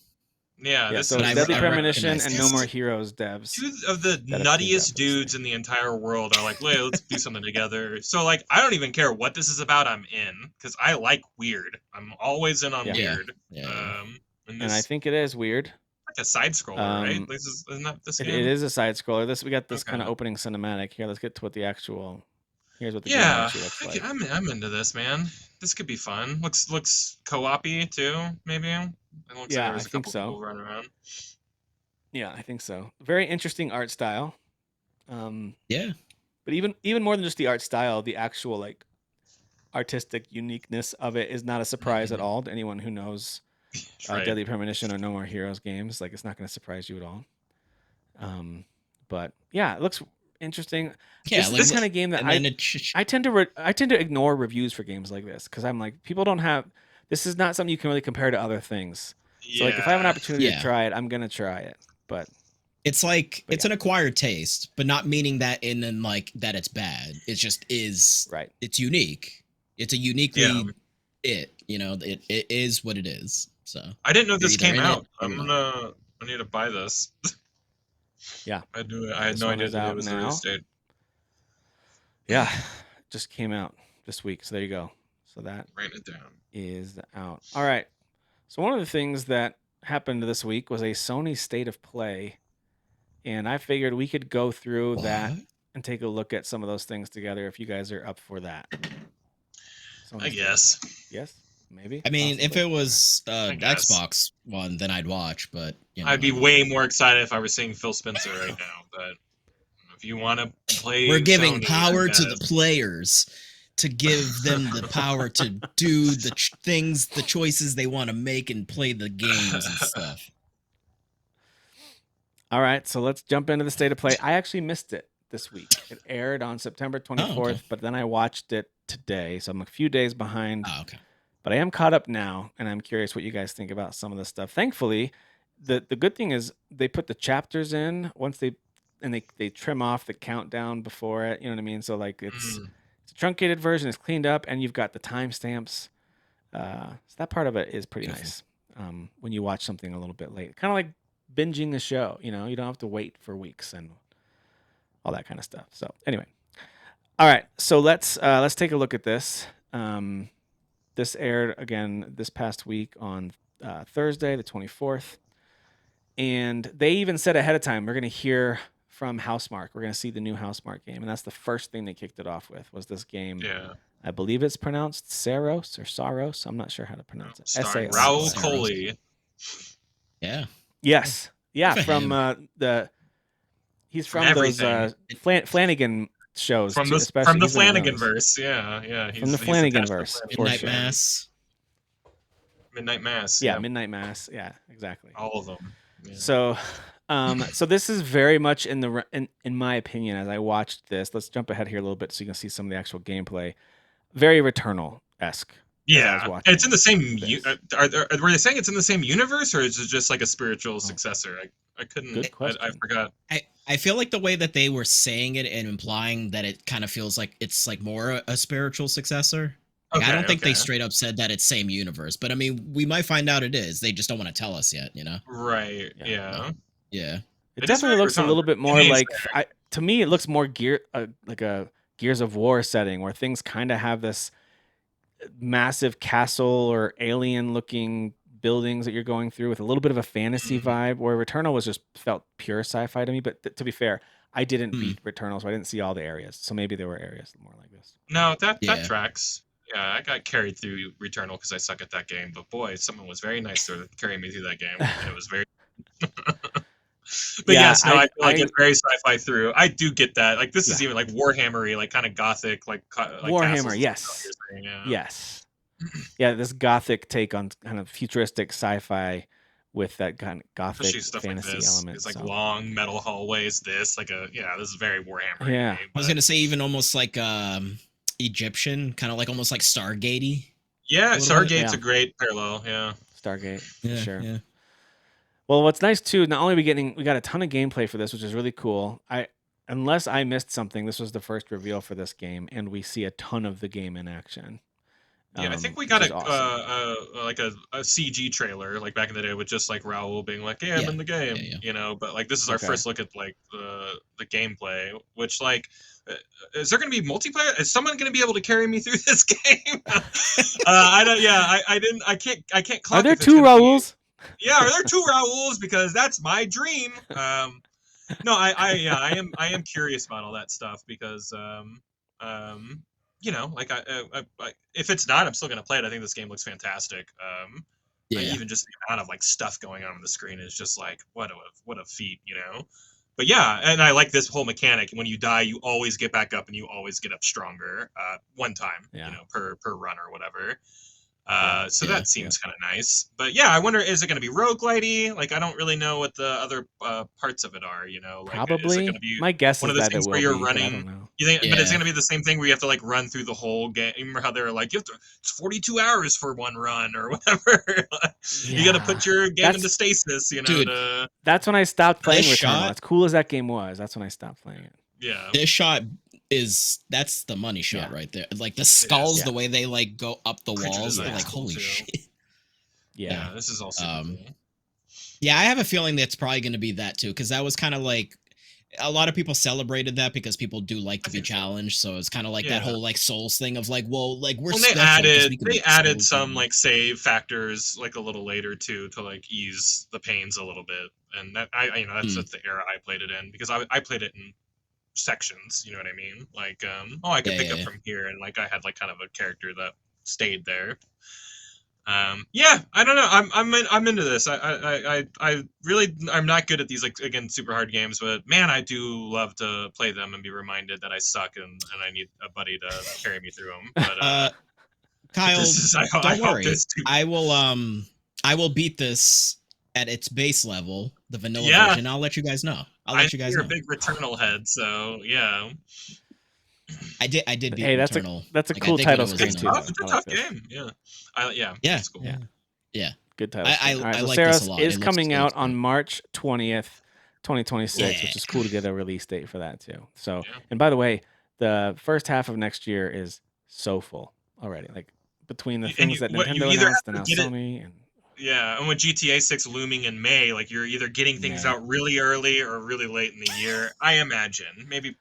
Yeah, this so is Deadly Premonition and No More Heroes devs. Two of the nuttiest dudes in the entire world are like, let's do something together. So, like, I don't even care what this is about. I'm in because I like weird. I'm always in on weird. Yeah. And I think it is weird. Like a side scroller, right? Isn't that this game? It is a side scroller. We got this kind of opening cinematic here. Let's get to what the actual. Here's what the game actually looks like. I'm into this, man. This could be fun. Looks co-op-y too, maybe. I think so. Running around. Yeah, I think so. Very interesting art style. Yeah. But even more than just the art style, the actual like artistic uniqueness of it is not a surprise at all to anyone who knows Deadly Premonition or No More Heroes games. Like, it's not going to surprise you at all. But yeah, it looks interesting. Yeah, this kind of game that I tend to ignore reviews for games like this because I'm like, people don't have. This is not something you can really compare to other things. So like, if I have an opportunity to try it, I'm gonna try it. But it's like it's an acquired taste, but not meaning that in like that it's bad. It just is right. It's unique. It's a uniquely it is what it is. So I didn't know this came out. I need to buy this. Yeah, I do. I had no idea that it was the State. Yeah, just came out this week. So there you go. So that write it down. Is out. All right. So one of the things that happened this week was a Sony State of Play, and I figured we could go through that and take a look at some of those things together if you guys are up for that. I guess. Yes. Maybe. I mean, if it was Xbox one, then I'd watch. But I'd be way more excited if I were seeing Phil Spencer right now. But if you want to play, we're giving power to the players to give them the power to do the things, the choices they want to make and play the games and stuff. All right, so let's jump into the state of play. I actually missed it this week. It aired on September 24th, but then I watched it today, so I'm a few days behind. Oh, okay. But I am caught up now, and I'm curious what you guys think about some of this stuff. Thankfully, the good thing is they put the chapters in once they trim off the countdown before it. You know what I mean? So like it's a truncated version, it's cleaned up, and you've got the timestamps. So that part of it is pretty nice when you watch something a little bit late. Kind of like binging a show. You know, you don't have to wait for weeks and all that kind of stuff. So anyway, all right. So let's take a look at this. This aired again this past week on Thursday, the 24th. And they even said ahead of time, we're going to hear from Housemarque. We're going to see the new Housemarque game. And that's the first thing they kicked it off with was this game. Yeah. I believe it's pronounced Saros or Saros. I'm not sure how to pronounce it. Starring Raul Coley. Yeah. Yes. Yeah. From he's from everything. Those Flanagan shows. From the Flanagan verse. Yeah. Yeah. From the Flanagan verse. Midnight Mass. Midnight Mass. Yeah. Midnight Mass. Yeah, exactly. All of them. Yeah. So, so this is very much in my opinion, as I watched this, let's jump ahead here a little bit so you can see some of the actual gameplay. Very Returnal-esque. Yeah, it's in the same. Were they saying it's in the same universe, or is it just like a spiritual successor? I couldn't. Good question. I forgot. I feel like the way that they were saying it and implying that it kind of feels like it's like more a spiritual successor. Like, I don't think they straight up said that it's same universe, but I mean, we might find out it is. They just don't want to tell us yet, you know? Right. Yeah. Yeah. It definitely looks a little bit more like. To me, it looks more like a Gears of War setting where things kind of have this massive castle or alien-looking buildings that you're going through with a little bit of a fantasy vibe. Where Returnal was just felt pure sci-fi to me. But to be fair, I didn't beat Returnal, so I didn't see all the areas. So maybe there were areas more like this. No, that tracks. Yeah, I got carried through Returnal because I suck at that game. But boy, someone was very nice to carry me through that game, and it was very. But yes, no, I feel like it's very sci-fi through. I do get that. Like this is even like Warhammer-y, like kind of gothic, like Warhammer. Yes. Yes. Yeah, this gothic take on kind of futuristic sci-fi with that kind of gothic fantasy element. It's like long metal hallways. This is very Warhammer. Yeah, I was gonna say even almost like Egyptian, kind of like almost like Stargate-y. Yeah, Stargate's a great parallel. Yeah, Stargate for sure. Yeah. Well, what's nice too, not only we got a ton of gameplay for this, which is really cool. Unless I missed something, this was the first reveal for this game, and we see a ton of the game in action. Yeah, I think we got a CG trailer like back in the day with just like Raul being like, "Hey, I'm in the game," you know. But like this is our first look at like the gameplay, which like. Is there going to be multiplayer? Is someone going to be able to carry me through this game? I don't. Yeah, I can't. Are there two Rauls? Are there two Rauls? Because that's my dream. No, I am curious about all that stuff because you know, like I if it's not, I'm still going to play it. I think this game looks fantastic. Even just the amount of like stuff going on the screen is just like what a feat, you know. But yeah, and I like this whole mechanic. When you die, you always get back up and you always get up stronger. One time, you know, per run or whatever. So that seems kind of nice. But yeah, I wonder, is it going to be roguelite-y? Like, I don't really know what the other parts of it are, you know? Like, probably. Is it going to be my guess one is of those that things it where will you're be, running? I don't know. You think, but it's going to be the same thing where you have to like run through the whole game. You remember how they were like, it's 42 hours for one run or whatever. You got to put your game into stasis, you know? Dude, that's when I stopped playing Returnal. As cool as that game was, that's when I stopped playing it. Yeah. This shot that's the money shot right there. Like the skulls, the way they like go up the walls, like holy shit. Yeah, this is also cool. Yeah, I have a feeling that's probably going to be that too, because that was kind of like a lot of people celebrated that because people do like to be challenged. So it's kind of like that whole like Souls thing of like, well, like they added some like save factors like a little later too to like ease the pains a little bit, and that that's the era I played it in because I played it in sections. You know what I mean? Like I could pick up from here, and like I had like kind of a character that stayed there. Yeah, I don't know. I'm into this. I really I'm not good at these like again super hard games, but man, I do love to play them and be reminded that I suck and I need a buddy to carry me through them. But Kyle, this is I don't hope worry. this too. I will beat this at its base level, the vanilla Yeah. version. I'll let you guys know. I'll let you guys You're know. a big Returnal head, so yeah. I did beat Hey, Returnal. that's a Like, cool I think when title it was scheme It's too. tough. though. It's a I like tough this. game. Yeah. Yeah. It's cool. Yeah. Good title scheme. All right, I so like Saros this a lot. is It looks coming out fun. on March 20th, 2026, Yeah. which is cool to get a release date for that too. So, Yeah. and by the way, the first half of next year is so full already. Like between the And things that you Nintendo either announced have and to now get it. Sony and Yeah, and with GTA 6 looming in May, like you're either getting things May. out really early or really late in the year. I imagine maybe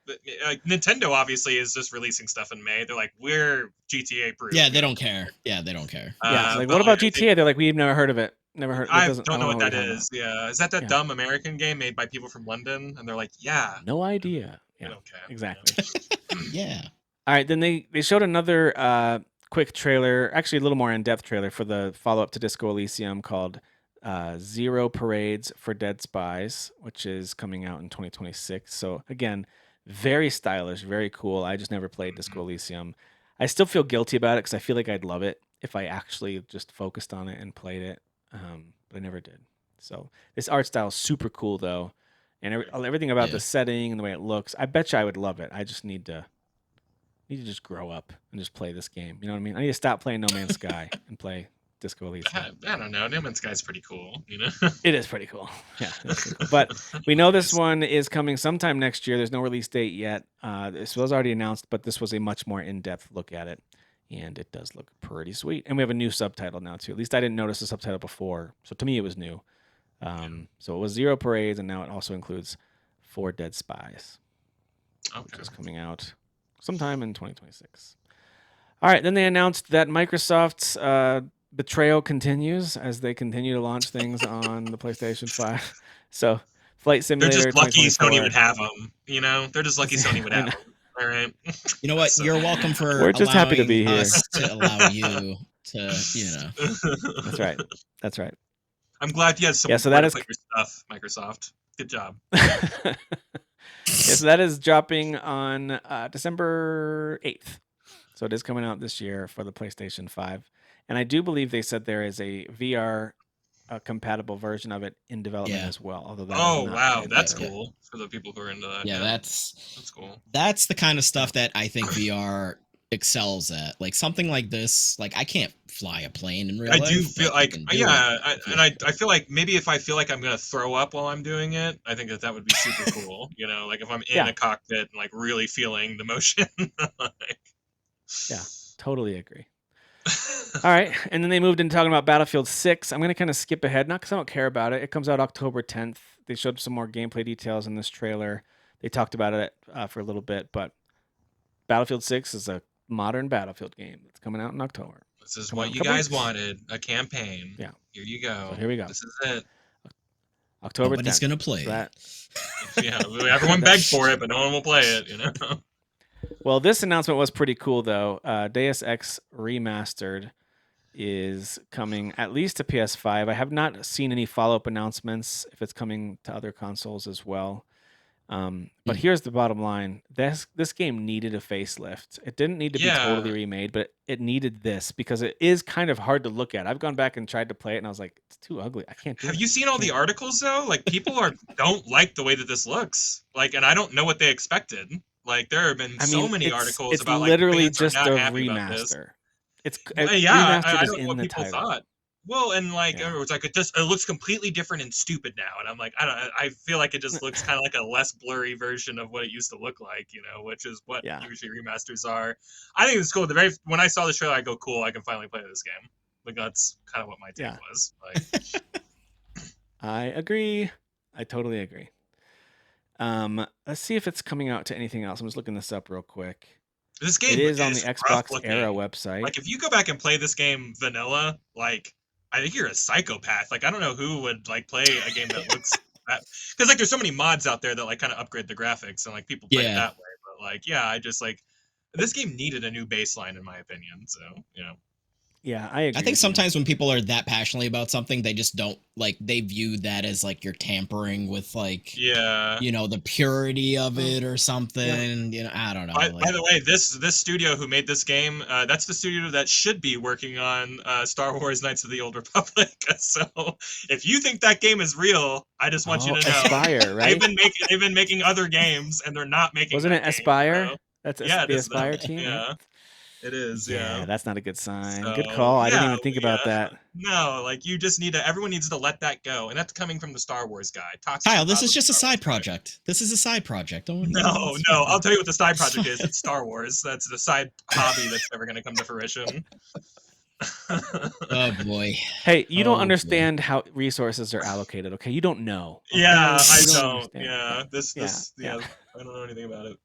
like Nintendo obviously is just releasing stuff in May. They're like, we're GTA proof. Yeah, they don't care. Yeah, they don't care. Yeah, like but what about like, GTA? They're like, we've never heard of it. Never heard. That I doesn't. I don't know don't know what what that you're talking is. about. Yeah, is that Yeah. dumb American game made by people from London? And they're like, yeah, No idea. we Yeah, don't care. exactly. Yeah. All right, then they showed another quick trailer, actually a little more in-depth trailer for the follow-up to Disco Elysium called Zero Parades for Dead Spies, which is coming out in 2026. So again, very stylish, very cool. I just never played Disco Elysium. I still feel guilty about it because I feel like I'd love it if I actually just focused on it and played it, but I never did. So this art style is super cool though, and everything about Yeah. the setting and the way it looks. I bet you I would love it. I just need to just grow up and just play this game. You know what I mean? I need to stop playing No Man's Sky and play Disco Elysium. I don't know. No Man's Sky's pretty cool, you know. It is pretty cool. Yeah, it's pretty cool. But we know this one is coming sometime next year. There's no release date yet. This was already announced, but this was a much more in-depth look at it, and it does look pretty sweet. And we have a new subtitle now too. At least I didn't notice the subtitle before, so to me it was new. So it was Zero Parades, and now it also includes 4 Dead Spies, which is coming out sometime in 2026. All right, then they announced that Microsoft's betrayal continues as they continue to launch things on the PlayStation 5. So, Flight They're Simulator just lucky 2024. Sony would have them, you know? They're just lucky Sony would I have know. them. All right. You know what? So- You're welcome for We're just happy to be allowing here. us to allow you to, you know. That's right. That's right. I'm glad you had some so that to is put your stuff, Microsoft. Good job. So that is dropping on December 8th. So it is coming out this year for the PlayStation 5. And I do believe they said there is a VR compatible version of it in development Yeah. as well. Although that Oh, is not wow. yet That's there. cool for the people who are into that. Yeah, that's cool. That's the kind of stuff that I think VR excels at. Like something like this, like I can't fly a plane in real life. I do feel but I like, can do yeah, it. I feel like maybe if I feel like I'm gonna throw up while I'm doing it, I think that would be super cool. You know, like if I'm in Yeah. a cockpit and like really feeling the motion. Yeah, totally agree. All right, and then they moved into talking about Battlefield 6. I'm going to kind of skip ahead, not because I don't care about it. It comes out October 10th. They showed some more gameplay details in this trailer. They talked about it for a little bit, but Battlefield 6 is a modern Battlefield game. It's coming out in October. This is Come on, what you couple guys weeks. wanted, a campaign. Yeah. Here you go. So here we go. This is it. October 10th. Nobody's gonna play So that- Yeah, everyone begged for it, but no one will play it, you know? Well, this announcement was pretty cool, though. Deus Ex Remastered is coming at least to PS5. I have not seen any follow-up announcements if it's coming to other consoles as well. But here's the bottom line. This game needed a facelift. It didn't need to be totally remade, but it needed this because it is kind of hard to look at. I've gone back and tried to play it, and I was like, it's too ugly. I can't do it. Have you seen all the Can't. articles, though? Like, people don't like the way that this looks. Like, and I don't know what they expected. Like, there have been so many articles it's about, like, literally fans are just not a happy about this. remaster. It's Well, yeah, remastered I is don't know in what the people title. thought. Well, and like Yeah. it was like it looks completely different and stupid now, and I'm like, I feel like it just looks kind of like a less blurry version of what it used to look like, you know, which is what usually remasters are. I think it's cool. When I saw the trailer, I go, cool, I can finally play this game. Like that's kind of what my take was. Like, I agree. I totally agree. Let's see if it's coming out to anything else. I'm just looking this up real quick. This game is on the rough Xbox looking. Era website. Like if you go back and play this game vanilla, like I think you're a psychopath. Like I don't know who would like play a game that looks that because like there's so many mods out there that like kind of upgrade the graphics and like people play it that way. But like I just like this game needed a new baseline in my opinion. So you know. Yeah, I agree. I think sometimes when people are that passionate about something, they just don't like they view that as like you're tampering with like the purity of it or something. You know, I don't know. By the way, this studio who made this game, that's the studio that should be working on Star Wars: Knights of the Old Republic. So if you think that game is real, I just want you to know, Aspire, right? they've been making other games, and they're not making. Wasn't it Aspire? So. That's the Aspire team. Yeah. Right? It is, yeah. That's not a good sign. So, good call. I didn't even think about that. No, like you just need to. Everyone needs to let that go, and that's coming from the Star Wars guy. Kyle, this is just a side project. This is a side project. No. I'll tell you what the side project is. It's Star Wars. That's the side hobby that's never going to come to fruition. Oh boy. Hey, you don't understand how resources are allocated. Okay, you don't know. Okay? Yeah, I don't. Understand. Yeah, this. Yeah, I don't know anything about it.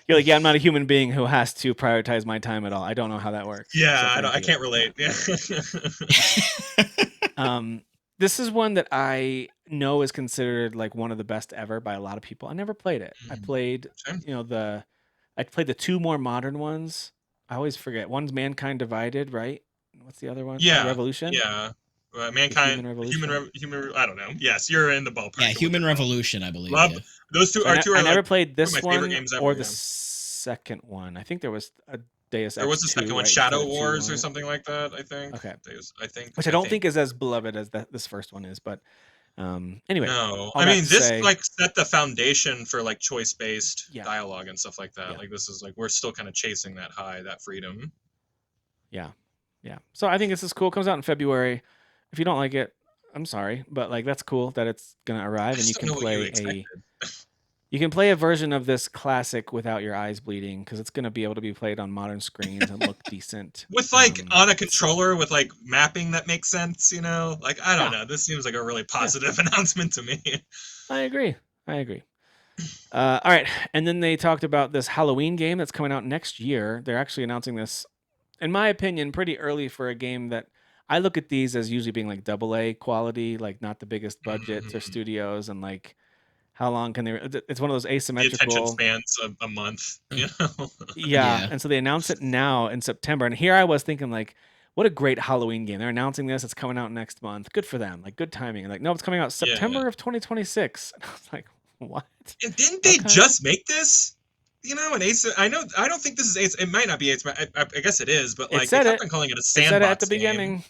You're like, I'm not a human being who has to prioritize my time at all. I don't know how that works. Yeah, I can't relate. Yeah. This is one that I know is considered like one of the best ever by a lot of people. I never played it. I played, I played the two more modern ones. I always forget. One's Mankind Divided, right? What's the other one? Yeah, Revolution. Yeah. Mankind, human. I don't know. Yes, you're in the ballpark. Yeah, Human Revolution, I believe. Those two are two. I never played this one or the second one. I think there was a Deus Ex. There was the second one, Shadow Wars or something like that. I think. Okay. Which I don't think is as beloved as this first one is, but anyway. No, I mean this like set the foundation for like choice-based dialogue and stuff like that. Like this is like we're still kind of chasing that freedom. Yeah. So I think this is cool. It comes out in February. If you don't like it, I'm sorry, but like that's cool that it's gonna arrive and you can play a version of this classic without your eyes bleeding because it's gonna be able to be played on modern screens and look decent with like on a controller with like mapping that makes sense. You know, like I don't know. This seems like a really positive announcement to me. I agree. All right, and then they talked about this Halloween game that's coming out next year. They're actually announcing this, in my opinion, pretty early for a game that. I look at these as usually being like AA quality, like not the biggest budgets or studios, and like how long can they? It's one of those asymmetrical. The attention spans a month, you know. Yeah, and so they announced it now in September, and here I was thinking like, what a great Halloween game! They're announcing this; it's coming out next month. Good for them, like good timing. And like, no, it's coming out September of 2026. And I was like, what? And didn't they just make this? You know, an Ace. I don't think this is Ace. It might not be Ace. I guess it is, but like they kept on calling it a sandbox. They said it at the beginning.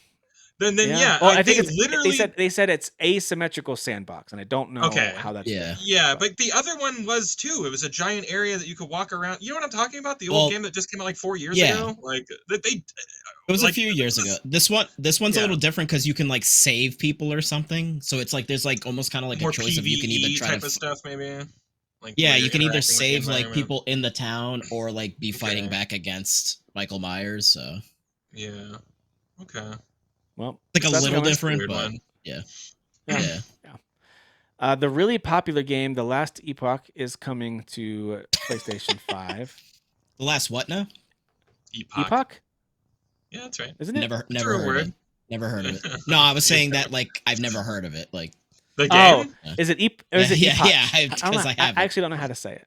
Then yeah. Well, I think it's literally they said it's asymmetrical sandbox, and I don't know how that's. Yeah, but the other one was too. It was a giant area that you could walk around. You know what I'm talking about? The old game that just came out like 4 years ago. Like they. It was a few years ago. This one's a little different because you can like save people or something. So it's like there's like almost kind of like more a choice of you can either try type of stuff maybe. Like you can either save like people in the town or like be fighting back against Michael Myers. So yeah, okay. Well, like a little different, but yeah. The really popular game, The Last Epoch, is coming to PlayStation 5. The last what now? Epoch? Yeah, that's right. Isn't it? Never heard of it. Never heard of it. No, I was saying that like I've never heard of it. Like the game? Oh, is it Epoch? Yeah, I actually don't know how to say it.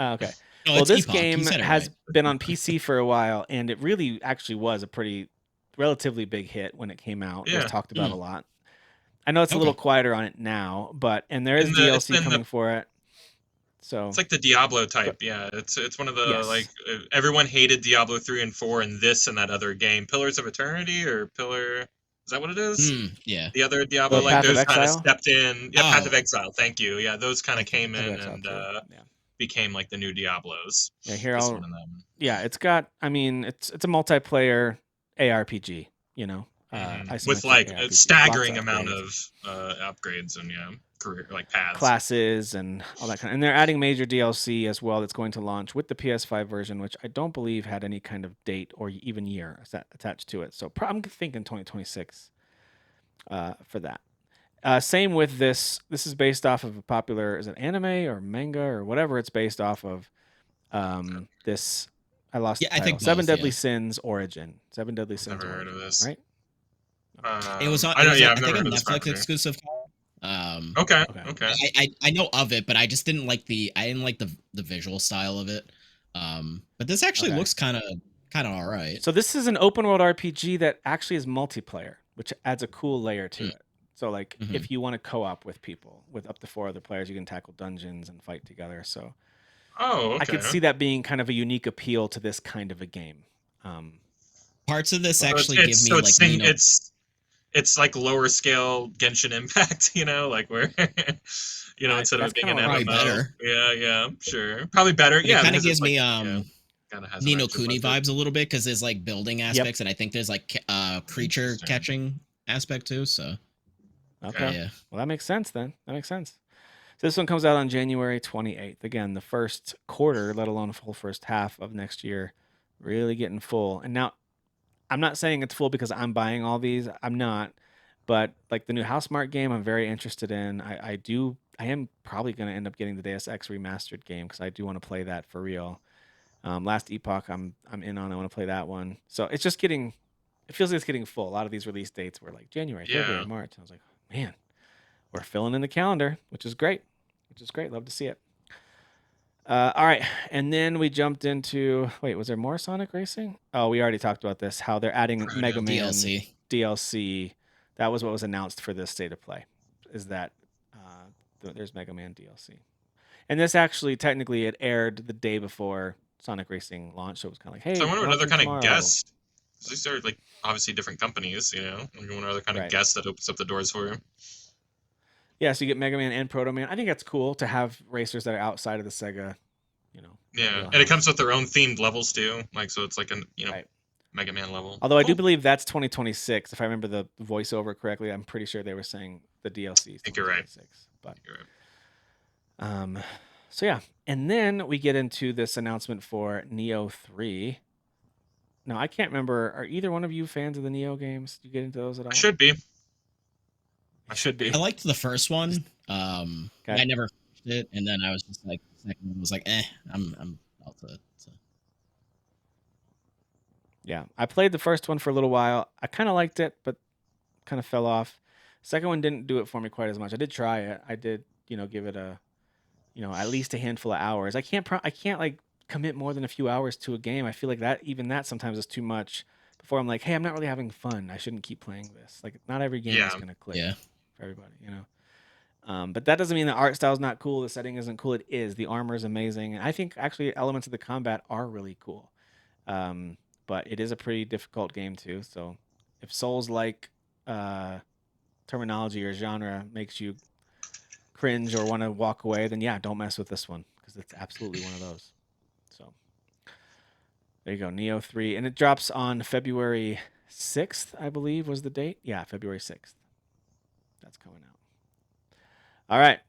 Okay. No, well, this game has been on PC for a while, and it really actually was a pretty relatively big hit when it came out. It was talked about a lot. I know it's a little quieter on it now, but there is DLC coming for it. So it's like the Diablo type. Yeah, it's one of the like everyone hated Diablo 3 and 4 and this and that other game, Pillars of Eternity or Pillar. Is that what it is? Yeah. The other Diablo, like those kind of stepped in. Yeah, Path of Exile. Thank you. Yeah, those kind of came in and became like the new Diablos. Yeah, here I'll. It's got. I mean, it's a multiplayer ARPG. You know, with like a staggering amount of upgrades and career like paths, classes, and all that kind. And they're adding major DLC as well. That's going to launch with the PS5 version, which I don't believe had any kind of date or even year attached to it. So I'm thinking 2026 for that. Same with this. This is based off of a popular, is it anime or manga or whatever it's based off of. This I lost. The title. I think Seven Deadly Sins Origin. Seven Deadly Sins. Never heard of this. Right. It was on. I think a Netflix exclusive. Okay. I know of it, but I just didn't like the visual style of it. But this actually looks kind of kind of all right. So this is an open world RPG that actually is multiplayer, which adds a cool layer to it. So like if you want to co-op with people, with up to 4 other players, you can tackle dungeons and fight together. So Oh, okay. I could see that being kind of a unique appeal to this kind of a game. Parts of this actually it's, give so me it's, like Nino. It's like lower scale Genshin Impact, you know, like where you know, instead of it being an probably MMO. better. Yeah, sure. Probably better. But yeah, it kind of because gives it's me kinda has an Nino extra Kuni budget. vibes a little bit because there's like building aspects, and I think there's like creature Interesting. catching aspect too. So Okay. yeah. Well, that makes sense then. That makes sense. So this one comes out on January 28th. Again, the first quarter, let alone a full first half of next year, really getting full. And now I'm not saying it's full because I'm buying all these. I'm not. But like the new Housemarque game, I'm very interested in. I am probably going to end up getting the Deus Ex remastered game because I do want to play that for real. Last Epoch, I'm in on. I want to play that one. So it's just getting. It feels like it's getting full. A lot of these release dates were like January, February, March. I was like, man, we're filling in the calendar, which is great. Love to see it. All right, and then we jumped into. Wait, was there more Sonic Racing? Oh, we already talked about this. How they're adding Mega Man DLC. That was what was announced for this state of play. Is that there's Mega Man DLC, and this actually technically it aired the day before Sonic Racing launched, so it was kind of like, hey, So I wonder what other kind tomorrow. of guests. These are like obviously different companies, you know. I wonder other kind of guests that opens up the doors for you. Yeah, so you get Mega Man and Proto Man. I think that's cool to have racers that are outside of the Sega, you know. Yeah, and it comes with their own themed levels too. Like, so it's like an Mega Man level. Although I do believe that's 2026, if I remember the voiceover correctly. I'm pretty sure they were saying the DLC is 2026. I think you're right. But you're right. So yeah, and then we get into this announcement for Neo 3. Now I can't remember. Are either one of you fans of the Neo games? Do you get into those at all? I should be. I liked the first one. I never finished it, and then I was just like, the second one was like, I'm out to. Yeah, I played the first one for a little while. I kind of liked it, but kind of fell off. Second one didn't do it for me quite as much. I did try it. I did, give it a, at least a handful of hours. I can't like commit more than a few hours to a game. I feel like that sometimes is too much. Before I'm like, hey, I'm not really having fun. I shouldn't keep playing this. Like, not every game is gonna click for everybody, But that doesn't mean the art style is not cool. The setting isn't cool. It is. The armor is amazing, and I think actually elements of the combat are really cool. But it is a pretty difficult game too. So if Souls-like terminology or genre makes you cringe or want to walk away, then yeah, don't mess with this one because it's absolutely one of those. So there you go, Neo 3, and it drops on February 6th, I believe was the date. Yeah, February 6th. That's coming out. All right,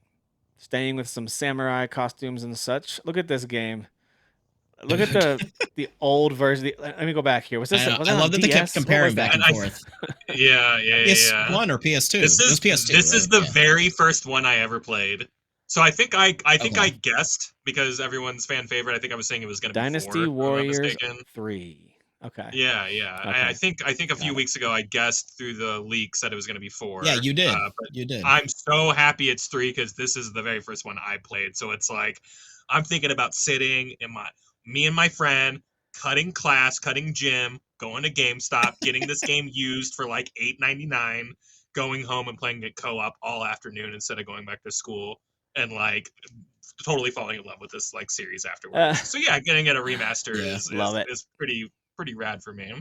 staying with some samurai costumes and such. Look at this game. Look at the old version. Let me go back here. Was this? I love that they kept comparing back and forth. Yeah. PS1 or PS2. This is PS2. This is the very first one I ever played. So I think I guessed because everyone's fan favorite. I think I was saying it was going to be Dynasty 4, Warriors 3. Okay. Yeah. Okay. I think a few weeks ago I guessed through the leaks that it was going to be 4. Yeah, you did. You did. I'm so happy it's 3 because this is the very first one I played. So it's like I'm thinking about sitting in me and my friend cutting class, cutting gym, going to GameStop, getting this game used for like $8.99, going home and playing it co-op all afternoon instead of going back to school, and like totally falling in love with this like series afterwards. So yeah, getting it a remaster is pretty rad for me.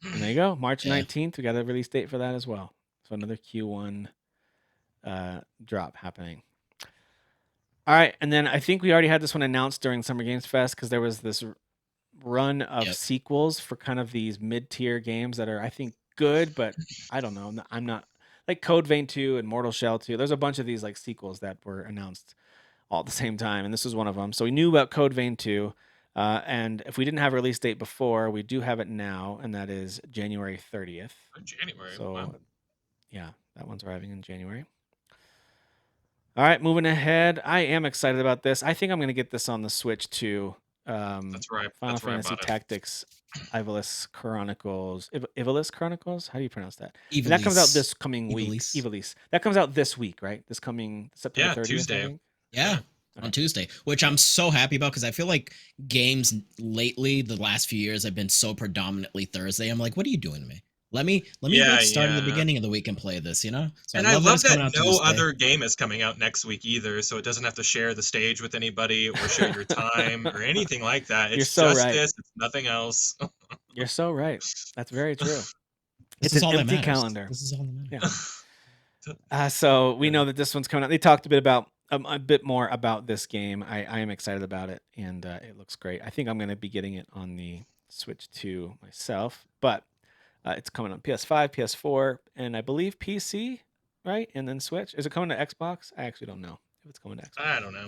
And there you go, March 19th. We got a release date for that as well. So another Q1 drop happening. All right, and then I think we already had this one announced during Summer Games Fest because there was this run of sequels for kind of these mid-tier games that are, I think, good, but I don't know. I'm not like Code Vein 2 and Mortal Shell 2. There's a bunch of these like sequels that were announced all at the same time, and this was one of them. So we knew about Code Vein 2, and if we didn't have a release date before, we do have it now, and that is January 30th. January. So, wow. Yeah, that one's arriving in January. All right, moving ahead. I am excited about this. I think I'm going to get this on the Switch too. That's right. Final Fantasy Tactics, Ivalice Chronicles. Ivalice Chronicles? How do you pronounce that? That comes out this coming week. Ivalice. That comes out this week, right? This coming September 30th. Tuesday. Yeah. on Tuesday, which I'm so happy about because I feel like games lately, the last few years, have been so predominantly Thursday. I'm like, what are you doing to me? Let me Yeah, like start at the yeah. beginning of the week and play this, you know? So And I I love that love it's that coming out no Tuesday. other game is coming out next week either, so it doesn't have to share the stage with anybody or share your time or anything like that. You're It's so just right. this, it's nothing else. You're so right. That's very true. This It's is an all that empty matters. calendar. This is all that matters. Yeah. So we know that this one's coming out. They talked a bit more about this game. I am excited about it, and it looks great. I think I'm going to be getting it on the Switch 2 myself, but it's coming on PS5, PS4, and I believe PC, right? And then Switch. Is it coming to Xbox? I actually don't know if it's coming to Xbox. I don't know.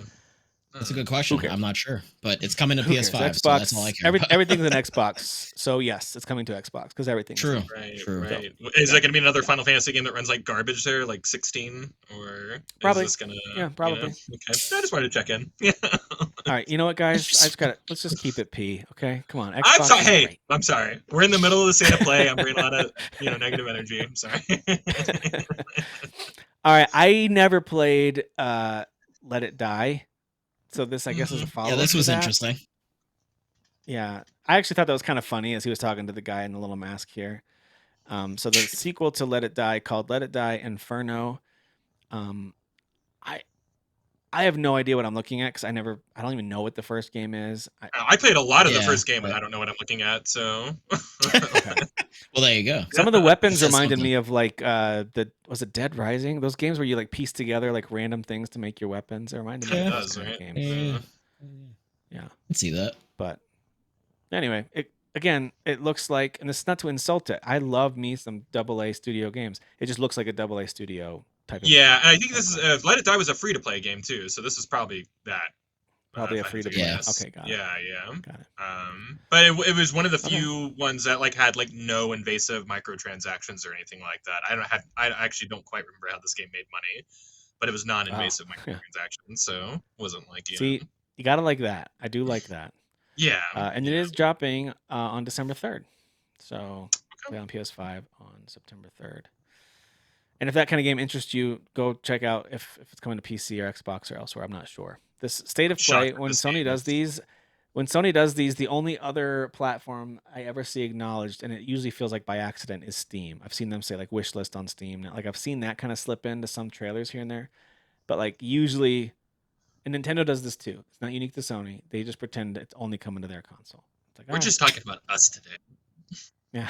That's a good question. cares? I'm not sure, but it's coming to Who cares? PS5, Xbox. so that's all I care about. Everything's an Xbox, so yes, it's coming to Xbox because everything's True. Right, True. right. Is there going to be another Final Fantasy game that runs like garbage there, like 16? Or Probably. is this going to... Yeah, probably. Okay. I just wanted to check in. Yeah. All right, you know what, guys? I just got to let's just keep it P, okay? Come on, Xbox. I'm sorry. is Hey, great. I'm sorry. We're in the middle of the state of play. I'm bringing a lot of negative energy. I'm sorry. All right, I never played Let It Die, so this I guess is a follow-up. Yeah, this to was that. interesting. Yeah, I actually thought that was kind of funny as he was talking to the guy in the little mask here. So the sequel to Let It Die, called Let It Die Inferno. I have no idea what I'm looking at because I don't even know what the first game is. I played a lot of the Yeah, first game, and but- I don't know what I'm looking at. So Well, there you go. Some of the weapons Says reminded something. me of like was it Dead Rising? Those games where you like piece together like random things to make your weapons. It reminded me It of does, those kind of right? games. Yeah. Yeah. I can see that. But anyway, it looks like, and it's not to insult it. I love me some AA studio games. It just looks like a AA studio type of yeah, and I think this is Let It Die was a free to play game too, so this is probably that. Probably a if I had to free-to-play. guess. Okay, got it. Yeah. Got it. But it was one of the Okay. few ones that like had like no invasive microtransactions or anything like that. I actually don't quite remember how this game made money, but it was non-invasive Yeah. microtransactions, so it wasn't like See, you gotta like that. I do like that. yeah. And it is dropping on December 3rd. So play on PS5 on September 3rd. And if that kind of game interests you, go check out if it's coming to PC or Xbox or elsewhere. I'm not sure. This State of Play, Shocked when this Sony game does these, the only other platform I ever see acknowledged, and it usually feels like by accident, is Steam. I've seen them say like wish list on Steam. Like I've seen that kind of slip into some trailers here and there. But like usually, and Nintendo does this too. It's not unique to Sony. They just pretend it's only coming to their console. It's like, We're just talking about us today. yeah.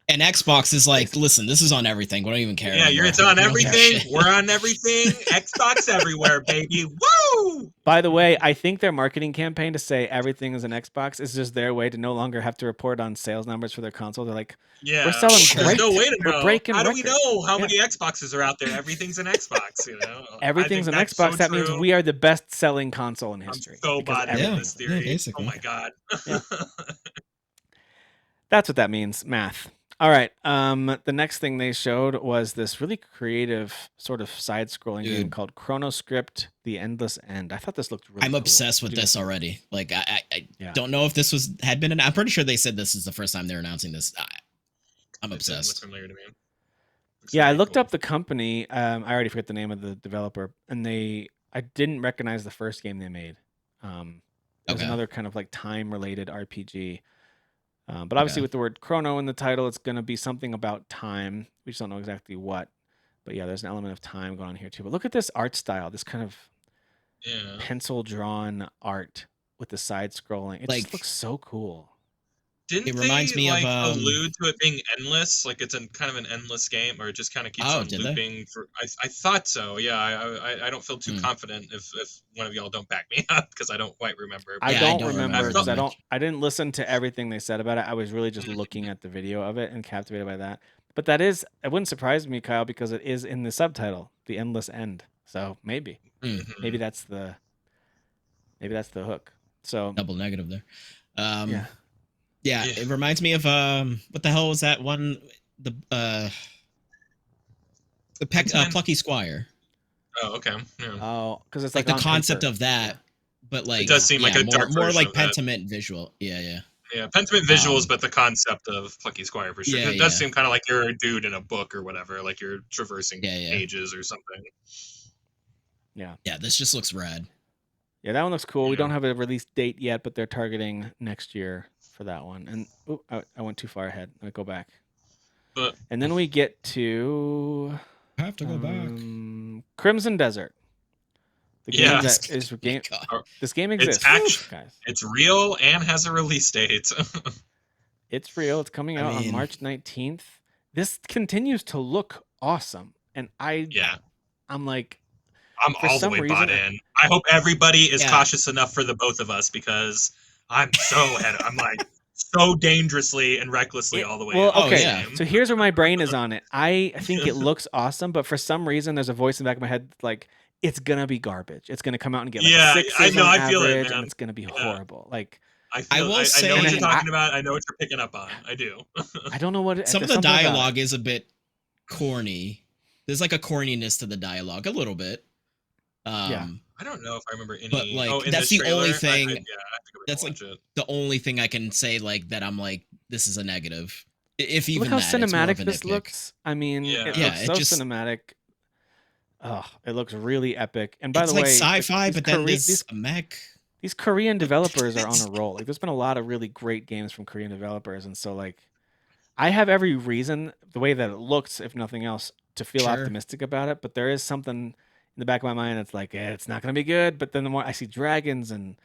And Xbox is like, listen, this is on everything. We don't even care. Yeah, anymore. it's on We don't care everything. shit. We're on everything. Xbox everywhere, baby. Woo! By the way, I think their marketing campaign to say everything is an Xbox is just their way to no longer have to report on sales numbers for their console. They're like, Yeah, we're selling there's great. no way to We're know. breaking How do we records. know how many Xboxes are out there? Everything's an Xbox, you know. Everything's an I think Xbox. that's that so means true. we are the best-selling console in I'm history. so because bought into everything- this theory. basically. Oh my god. Yeah. That's what that means. Math. All right. The next thing they showed was this really creative sort of side-scrolling game Dude. called Chronoscript: The Endless End. I thought this looked really I'm cool. obsessed with What do you this guys think? already. Like, I Yeah. don't know if this had been. I'm pretty sure they said this is the first time they're announcing this. I'm It looks obsessed. familiar to me. Looks Yeah, I very looked cool. up the company. I already forget the name of the developer, and I didn't recognize the first game they made. It was Okay. another kind of like time-related RPG. But obviously, Okay. with the word chrono in the title, it's going to be something about time. We just don't know exactly what. But yeah, there's an element of time going on here too. But look at this art style, this kind of Yeah. pencil-drawn art with the side-scrolling. It Like- just looks so cool. Didn't It reminds they me of, like allude to it being endless? Like it's kind of an endless game, or it just kind of keeps Oh, on did they? looping for. I thought so. Yeah, I don't feel too Hmm. confident if one of y'all don't back me up because I don't quite remember. I Yeah, I don't don't remember remember because much. I didn't listen to everything they said about it. I was really just looking at the video of it and captivated by that. But it wouldn't surprise me, Kyle, because it is in the subtitle, The Endless End. So maybe Mhm. that's the hook. So Double negative there. yeah. Yeah, Yeah. it reminds me of what the hell was that one? The X-Men? Plucky Squire. Oh, okay. Yeah. Oh, because it's Like like the on concept paper. of that, but like does seem like a dark more version like of that. Pentiment visual. Yeah. Yeah, Pentiment visuals, Um, but the concept of Plucky Squire for sure. Yeah, It does yeah. seem kind of like you're a dude in a book or whatever, like you're traversing Yeah. pages or something. Yeah, this just looks rad. Yeah, that one looks cool. We Yeah. don't have a release date yet, but they're targeting next year for that one. And I went too far ahead. Let me go back. But And then we get to I have to go back. Crimson Desert. The game Yeah. that is game. God. This game It's exists, actually- guys. it's real and has a release date. It's real. It's coming out on March 19th. This continues to look awesome, and Yeah. I'm like, I'm for all the some way reason- bought in. I hope everybody is Yeah. cautious enough for the both of us because I'm so ahead. I'm like so dangerously and recklessly all the way. Well, into Oh, okay. this yeah. game. So here's where my brain is on it. I think it looks awesome, but for some reason, there's a voice in the back of my head like it's gonna be garbage. It's gonna come out and get like Yeah, 6s I know, on I feel it, average, man. and it's gonna be horrible. Like I will know say- what you're And talking about. I know what you're picking up on. I do. I don't know what Some of there's the something about it. dialogue is a bit corny. There's like a corniness to the dialogue, a little bit. Yeah. I don't know if I remember any. But, like, in that's the the only trailer? thing- I have to go back that's, and like, watch it. The only thing I can say like that I'm like, this is a negative. If even Look how that, it's more cinematic of a this nitpick. looks. I mean, Yeah. it Yeah, looks it so just- cinematic. Oh, it looks really epic. And by It's the like way, sci-fi, these but then Kore- there's a mech. these Korean developers are on a roll. Like, there's been a lot of really great games from Korean developers, and so like, I have every reason, the way that it looks, if nothing else, to feel Sure. optimistic about it. But there is something in the back of my mind that's like, it's not going to be good. But then the more I see dragons and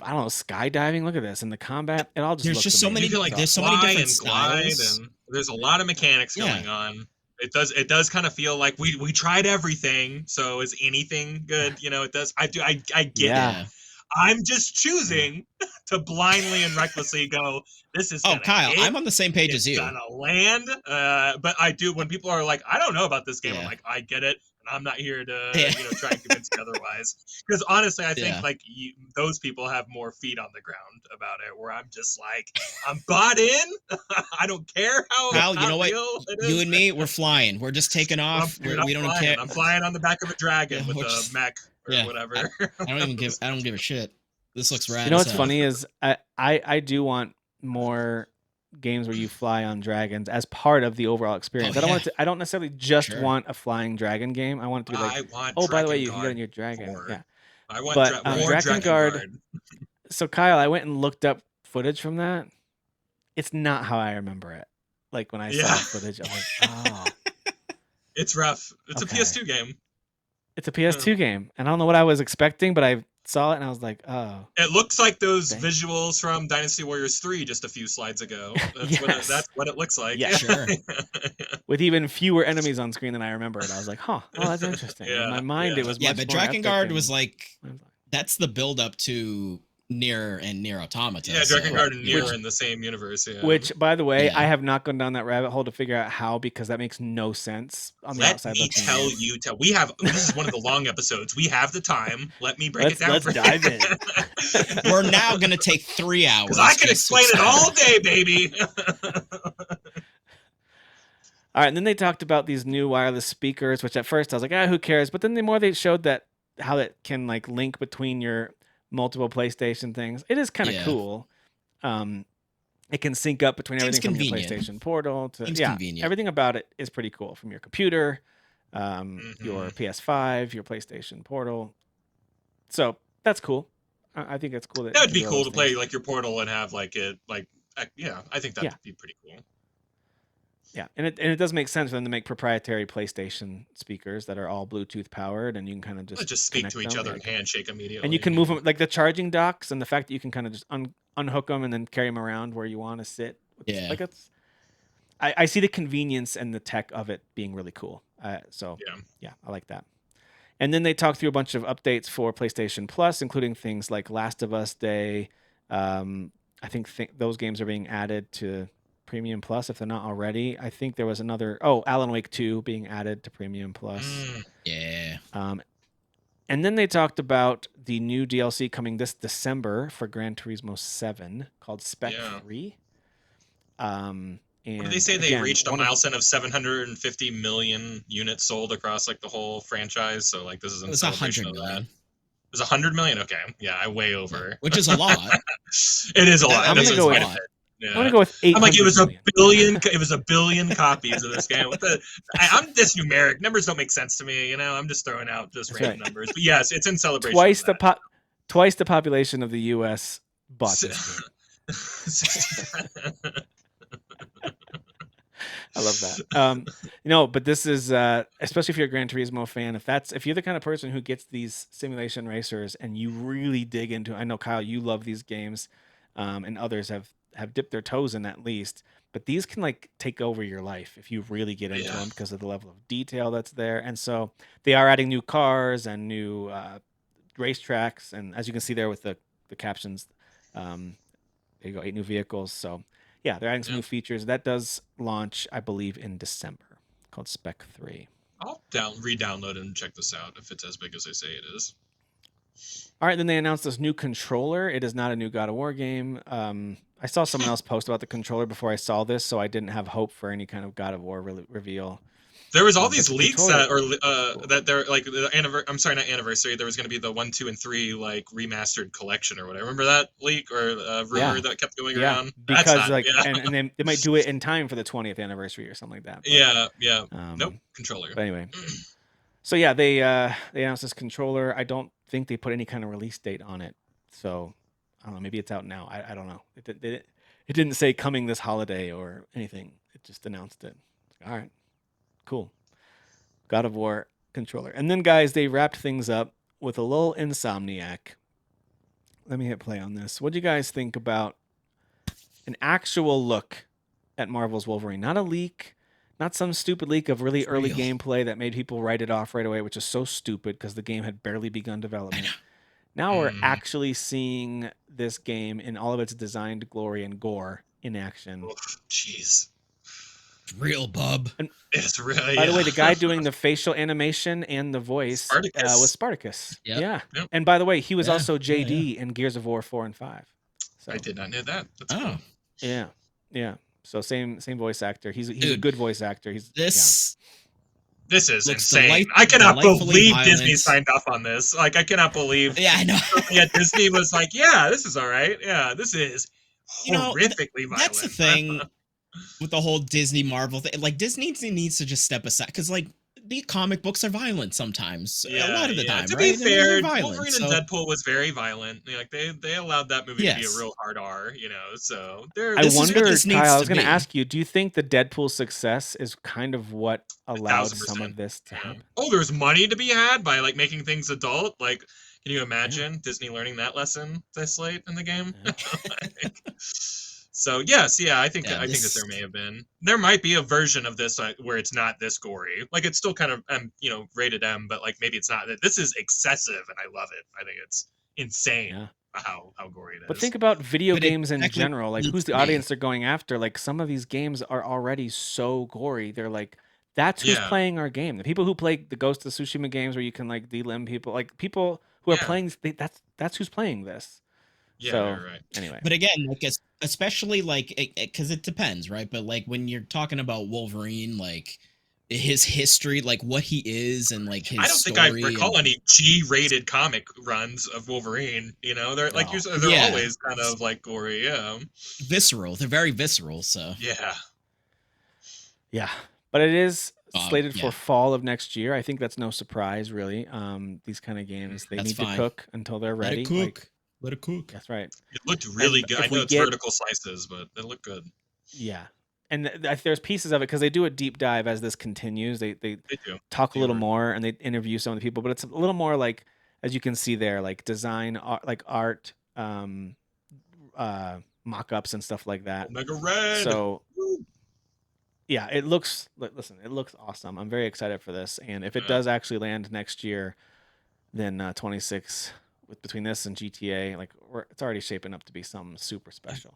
I don't know, skydiving. Look at this, and the combat. It all just There's looks just so amazing. many- You can like there's so many fly different and glide, styles. and there's a lot of mechanics Yeah. going on. It does kind of feel like we tried everything. So is anything good? You know, it does. I get Yeah. it. I'm just choosing to blindly and recklessly go. This is Oh, gonna Kyle, hit, I'm on the same page it's as you. gonna land. But I do when people are like, I don't know about this game. I'm Yeah. like, I get it, and I'm not here to Yeah. try and convince you otherwise. Because honestly, I think Yeah. like those people have more feet on the ground about it. Where I'm just like, I'm bought in. I don't care how. Kyle, you know what? real it is. You and me, we're flying. We're just taking off. I'm We don't flying. care. I'm flying on the back of a dragon Yeah, with we're a just- mech or yeah. whatever. I don't give a shit. This looks rad. You know as what's hell. funny is I do want more games where you fly on dragons as part of the overall experience. Oh, I don't yeah. want I don't necessarily just Sure. want a flying dragon game. I want it to be like, I want. oh, by the way, you Dragon can get on Guard your dragon. 4. Yeah. I want But, more Dragon Guard- So Kyle, I went and looked up footage from that. It's not how I remember it. Like when I saw Yeah. the footage, I was like, oh, It's rough. It's Okay. a PS2 game. it's a PS2 game, and I don't know what I was expecting, but I saw it and I was like, oh, It looks like those Dang. visuals from Dynasty Warriors 3 just a few slides ago. Yes. That's what it looks like. Yeah. Sure. with even fewer enemies on screen than I remembered. I was like, huh, oh, that's interesting. In Yeah, my mind, yeah. it was Yeah, much but more Dragon epic Guard and- was like that's the build up to Nier and Nier Automata. Yeah, Dragon so- Guard and Nier Which- are in the same universe. Yeah. Which, by the way, Yeah. I have not gone down that rabbit hole to figure out how, because that makes no sense on the let outside me looking tell in. you. We have this is one of the long episodes. We have the time. Let me break it down. Let's for dive in. We're now gonna take 3 hours. Because I can just to explain it all day, baby. All right, and then they talked about these new wireless speakers, which at first I was like, who cares? But then the more they showed that how it can like link between your multiple PlayStation things, it is kind of Yeah. cool. It can sync up between Seems everything from your convenient. PlayStation Portal to Seems yeah, convenient. everything about it is pretty cool. From your computer, your Mhm. PS5, your PlayStation Portal. So that's cool. I think it's cool. That would be you can do all cool those to play things. like your Portal and have like it like yeah. I think that'd Yeah. be pretty cool. Yeah, and it does make sense for them to make proprietary PlayStation speakers that are all Bluetooth powered, and you can kind of Just speak connect to each them, other like- and handshake immediately. and you can move them like the charging docks, and the fact that you can kind of just unhook them and then carry them around where you want to sit. Yeah. like it's. I see the convenience and the tech of it being really cool. So Yeah. I like that. And then they talked through a bunch of updates for PlayStation Plus, including things like Last of Us Day. I think those games are being added to Premium Plus if they're not already. I think there was another Alan Wake 2 being added to Premium Plus. Yeah. And then they talked about the new DLC coming this December for Gran Turismo 7 called Spec Yeah. 3. And What did they say? They again, reached a one of- milestone of 750 million units sold across like the whole franchise. So like this is in It was celebration 100 of that. million, It was 100 million. Okay, yeah, I way over. which is a lot. It is a lot. I'm This gonna is go quite with- a bit. Yeah. I'm going to go with 800 I'm like, it was a million. billion. It was a billion copies of this game. I'm just numeric. Numbers don't make sense to me. You know, I'm just throwing out just That's random right. numbers. But yes, it's in celebration. Twice of the that. twice the population of the U.S. bought this game. I love that. But this is especially if you're a Gran Turismo fan. If you're the kind of person who gets these simulation racers and you really dig into, I know Kyle, you love these games, and others have dipped their toes in at least. But these can like take over your life if you really get into them because of the level of detail that's there. And so they are adding new cars and new racetracks, and as you can see there with the captions, there you go, 8 new vehicles. So. Yeah, they're adding some new features. That does launch, I believe, in December, called Spec 3. I'll re-download it and check this out if it's as big as they say it is. All right, then they announced this new controller. It is not a new God of War game. I saw someone else post about the controller before I saw this, so I didn't have hope for any kind of God of War reveal. There was all these leaks that they're like I'm sorry, not anniversary. There was going to be the 1, 2, and 3 like remastered collection or whatever. Remember that leak or rumor that kept going around? Because and they might do it in time for the 20th anniversary or something like that. But, nope, controller. But anyway, so yeah, they announced this controller. I don't think they put any kind of release date on it. So I don't know. Maybe it's out now. I don't know. It didn't say coming this holiday or anything. It just announced it. All right. Cool. God of War controller. And then, guys, they wrapped things up with a little Insomniac. Let me hit play on this. What do you guys think about an actual look at Marvel's Wolverine? Not a leak, not some stupid leak of really early gameplay that made people write it off right away, which is so stupid because the game had barely begun development. Now we're actually seeing this game in all of its designed glory and gore in action. Jeez. Real, bub. And it's really. By the way, the guy doing the facial animation and the voice was Spartacus. Yep. Yeah. Yep. And by the way, he was also JD in Gears of War 4 and 5. So I did not know that. That's cool. Yeah. Yeah. So same voice actor. He's a good voice actor. This is insane. I cannot believe Disney signed off on this. Like, I cannot believe. Yeah, I know. Disney was like, yeah, this is all right. Yeah, this is horrifically violent. That's the thing. With the whole Disney Marvel thing, like Disney needs to just step aside because like the comic books are violent sometimes. A lot of the time. To be fair, Wolverine and Deadpool was very violent. Like they allowed that movie to be a real hard R. So I wonder, Kyle. I was going to ask you: do you think the Deadpool success is kind of what allowed some of this to happen? Oh, there's money to be had by like making things adult. Like, can you imagine Disney learning that lesson this late in the game? So yes, I think that there may have been. There might be a version of this where it's not this gory. Like it's still kind of rated M, but like maybe it's not. This is excessive, and I love it. I think it's insane how gory it is. But think about video games in general. Like who's the audience they're going after? Like some of these games are already so gory. They're like, that's who's playing our game. The people who play the Ghost of Tsushima games where you can like delimb people, like people who are playing. That's who's playing this. Yeah, so, right. Anyway, but again, like especially like because it depends, right? But like when you're talking about Wolverine, like his history, like what he is, and like his I don't think I recall any G-rated comic runs of Wolverine. They're like they're always kind of like gory, visceral. They're very visceral. So yeah, but it is slated for fall of next year. I think that's no surprise, really. These kind of games they need to cook until they're ready. Let it cook. That's right. It looked really good. I know it's vertical slices, but it looked good. Yeah. And there's pieces of it because they do a deep dive as this continues. They talk a little more and they interview some of the people, but it's a little more like, as you can see there, like design, like art, mock-ups and stuff like that. Omega Red. So yeah, it looks awesome. I'm very excited for this. And if it does actually land next year, then 26 between this and GTA, like it's already shaping up to be something super special.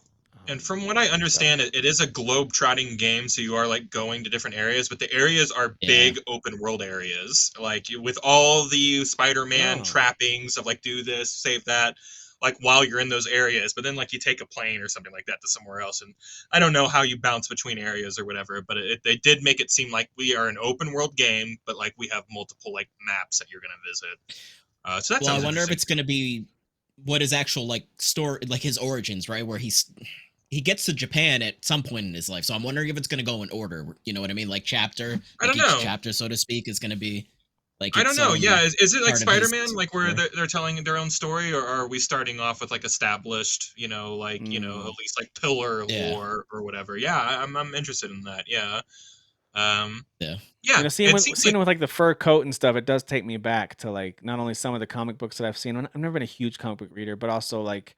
And from what I understand, it is a globe-trotting game, so you are like going to different areas, but the areas are big open world areas, like with all the Spider-Man trappings of like do this, save that, like while you're in those areas. But then like you take a plane or something like that to somewhere else, and I don't know how you bounce between areas or whatever, but they did make it seem like we are an open world game, but like we have multiple like maps that you're gonna visit. So that's I wonder if it's going to be what his actual like story, like his origins, right? Where he gets to Japan at some point in his life. So I'm wondering if it's going to go in order. You know what I mean? Like chapter. I don't know. Each chapter, so to speak, is going to be. Like I don't it's know. Yeah, is it like part of his Spider-Man, like where lore. they're telling their own story, or are we starting off with like established, like at least like pillar Yeah. lore or whatever? Yeah, I'm interested in that. Yeah. Yeah. Yeah, seeing it with seems seeing like with like the fur coat and stuff, it does take me back to like not only some of the comic books that I've seen. I've never been a huge comic book reader, but also like,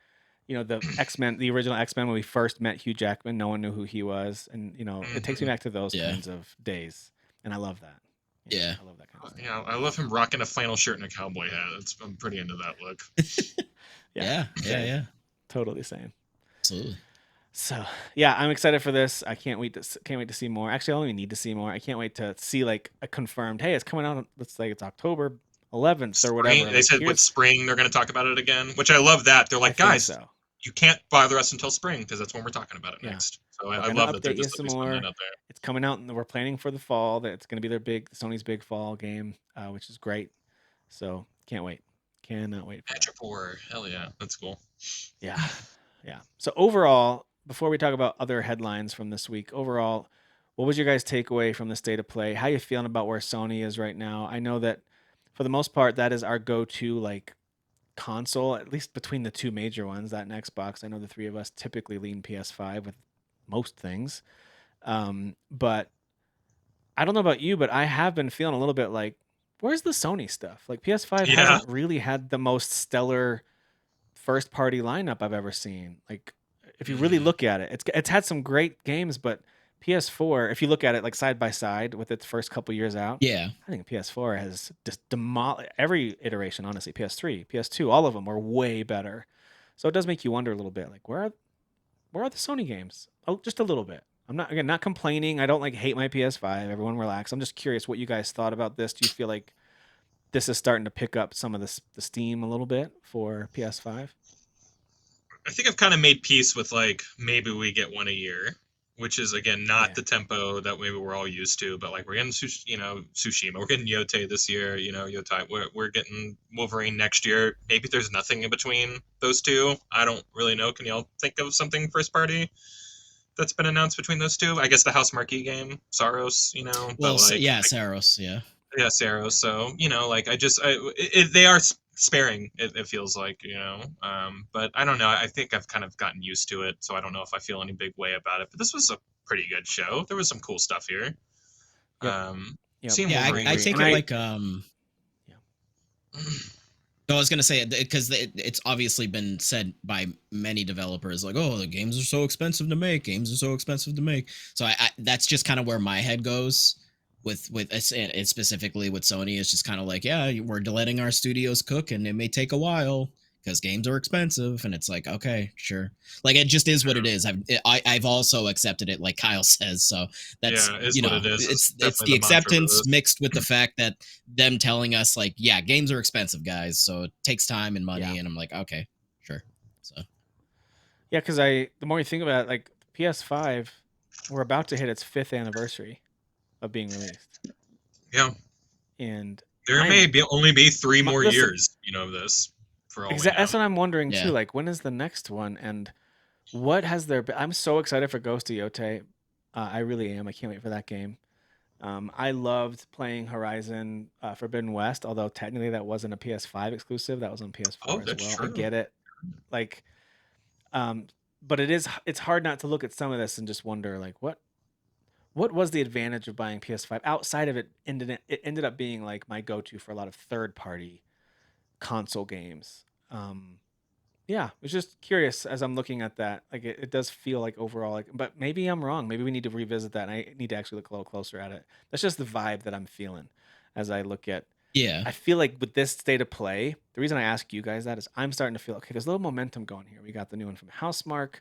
the X-Men, the original X-Men when we first met Hugh Jackman, no one knew who he was, and it takes me back to those Yeah. kinds of days, and I love that. Yeah. I love that kind of stuff. Yeah, I love him rocking a flannel shirt and a cowboy hat. I'm pretty into that look. Yeah. Totally same. Absolutely. So yeah, I'm excited for this. I can't wait to see more. Actually, I only need to see more. I can't wait to see like a confirmed. Hey, it's coming out. Let's say it's October 11th or whatever. They said with spring they're going to talk about it again, which I love that. They're like, guys, you can't bother us until spring because that's when we're talking about it next. So I love that they're just putting that out there. It's coming out, and we're planning for the fall. That it's going to be Sony's big fall game, which is great. So can't wait. Cannot wait. Metropore, hell yeah, that's cool. Yeah. So overall, before we talk about other headlines from this week, overall, what was your guys' takeaway from the state of play? How you feeling about where Sony is right now? I know that for the most part, that is our go-to like console, at least between the two major ones, that and Xbox. I know the three of us typically lean PS5 with most things. But I don't know about you, but I have been feeling a little bit like, where's the Sony stuff? Like PS5 hasn't really had the most stellar first party lineup I've ever seen. Like if you really look at it, it's had some great games, but PS4, if you look at it like side by side with its first couple years out, I think PS4 has just demolished every iteration. Honestly, PS3, PS2, all of them are way better. So it does make you wonder a little bit, like where are the Sony games? Oh, just a little bit. I'm not complaining. I don't like hate my PS5. Everyone relax. I'm just curious what you guys thought about this. Do you feel like this is starting to pick up some of the steam a little bit for PS5? I think I've kind of made peace with like maybe we get one a year, which is again not the tempo that maybe we're all used to. But like we're getting Tsushima, we're getting Yote this year. Yotai, we're getting Wolverine next year. Maybe there's nothing in between those two. I don't really know. Can y'all think of something first party that's been announced between those two? I guess the House Marquee game, Saros. Well, Saros. Yeah, Saros. So they are sparing. It feels like but I don't know. I think I've kind of gotten used to it, so I don't know if I feel any big way about it. But this was a pretty good show. There was some cool stuff here. I take it like No, I was gonna say because it's obviously been said by many developers, like, "Oh, the games are so expensive to make. So I that's just kind of where my head goes with it specifically with Sony. It's just kind of like, yeah, we're letting our studios cook, and it may take a while because games are expensive. And it's like, okay, sure, like it just is what it is. I've also accepted it, like Kyle says. So that's what it is. It's the acceptance mixed with the fact that them telling us like, yeah, games are expensive, guys. So it takes time and money, and I'm like, okay, sure. So yeah, because the more you think about it, like PS5, we're about to hit its 5th anniversary of being released. Yeah, and there only be 3 more years, of this. That's what I'm wondering too. Like, when is the next one, and what has there been? I'm so excited for Ghost of Yote. I really am. I can't wait for that game. I loved playing Horizon Forbidden West, although technically that wasn't a PS5 exclusive. That was on PS4 as well. True. I get it. Like, but it's hard not to look at some of this and just wonder, like, what was the advantage of buying PS5 outside of it? It ended up being like my go-to for a lot of third-party console games. I was just curious as I'm looking at that. Like it does feel like overall, like, but maybe I'm wrong. Maybe we need to revisit that, and I need to actually look a little closer at it. That's just the vibe that I'm feeling as I look at. Yeah, I feel like with this state of play, the reason I ask you guys that is I'm starting to feel okay. There's a little momentum going here. We got the new one from Housemarque,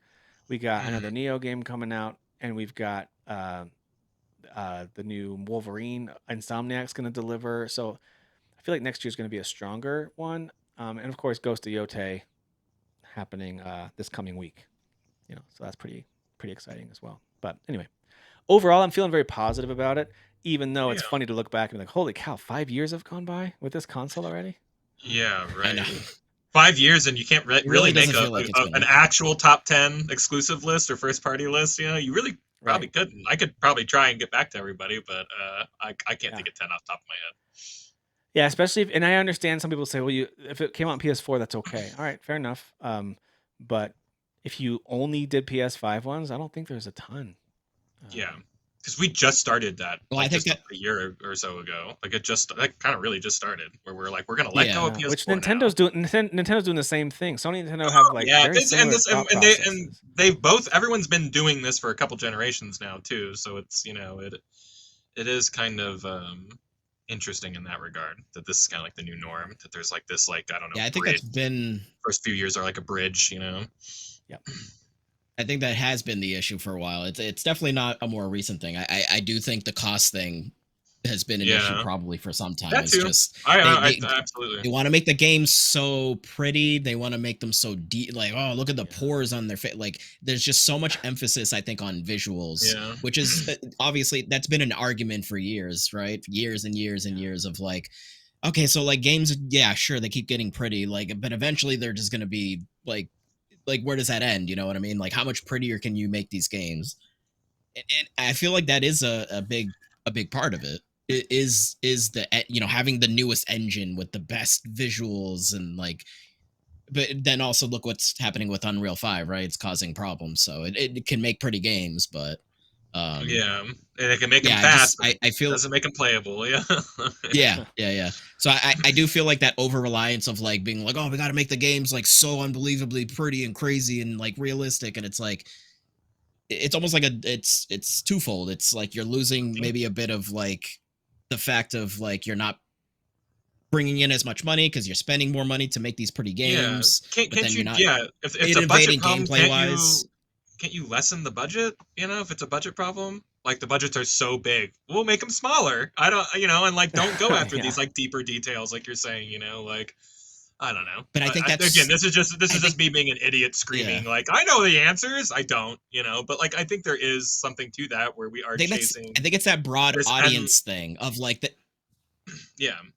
we got another Neo game coming out, and we've got the new Wolverine Insomniac's going to deliver. So I feel like next year's going to be a stronger one. And of course, Ghost of Yote happening this coming week. So that's pretty exciting as well. But anyway, overall, I'm feeling very positive about it, even though it's funny to look back and be like, holy cow, 5 years have gone by with this console already? Yeah, right. 5 years and you can't really make an actual top 10 exclusive list or first party list. You really probably couldn't. I could probably try and get back to everybody, but I can't think of 10 off the top of my head. Yeah, especially if, and I understand some people say, well, if it came out on PS4, that's okay. All right, fair enough. But if you only did PS5 ones, I don't think there's a ton. Yeah, because we just started that Well, I like think just that a year or so ago. Like it just like kind of really just started where we're like we're gonna let go of Which PS4 now. Nintendo's doing the same thing. Sony and Nintendo have like Yeah, very similar thought processes. they've both everyone's been doing this for a couple generations now too. So it's it is kind of interesting in that regard that this is kind of like the new norm that there's like this like I don't know I think bridge. that's been First few years are like a bridge, Yep. I think that has been the issue for a while. It's definitely not a more recent thing. I do think the cost thing has been an issue probably for some time. That It's too. just I absolutely. they want to make the games so pretty. They want to make them so deep. Like, oh, look at the pores on their face. Like, there's just so much emphasis, I think, on visuals, which is obviously that's been an argument for years, right? Years and years and years of like, okay, so like games, yeah, sure, they keep getting pretty, like, but eventually they're just gonna be like where does that end? You know what I mean? Like, how much prettier can you make these games? And I feel like that is a big part of it. It is the having the newest engine with the best visuals and like, but then also look what's happening with Unreal 5, right? It's causing problems. So it can make pretty games, but yeah, and it can make them yeah, fast. I feel doesn't make them playable. yeah. So I do feel like that over reliance of like being like, oh, we got to make the games like so unbelievably pretty and crazy and like realistic, and it's like it's almost like it's twofold. It's like you're losing maybe a bit of like the fact of like you're not bringing in as much money because you're spending more money to make these pretty games. Can't then you? You're not if it's a budget innovating problem, gameplay wise. Can't you lessen the budget? If it's a budget problem, like the budgets are so big, we'll make them smaller. I don't, and like don't go after these like deeper details, like you're saying, like. I don't know. But I think that's again, this is just me being an idiot screaming like I know the answers. I don't, but like I think there is something to that where we are chasing. I think it's that broad audience thing of like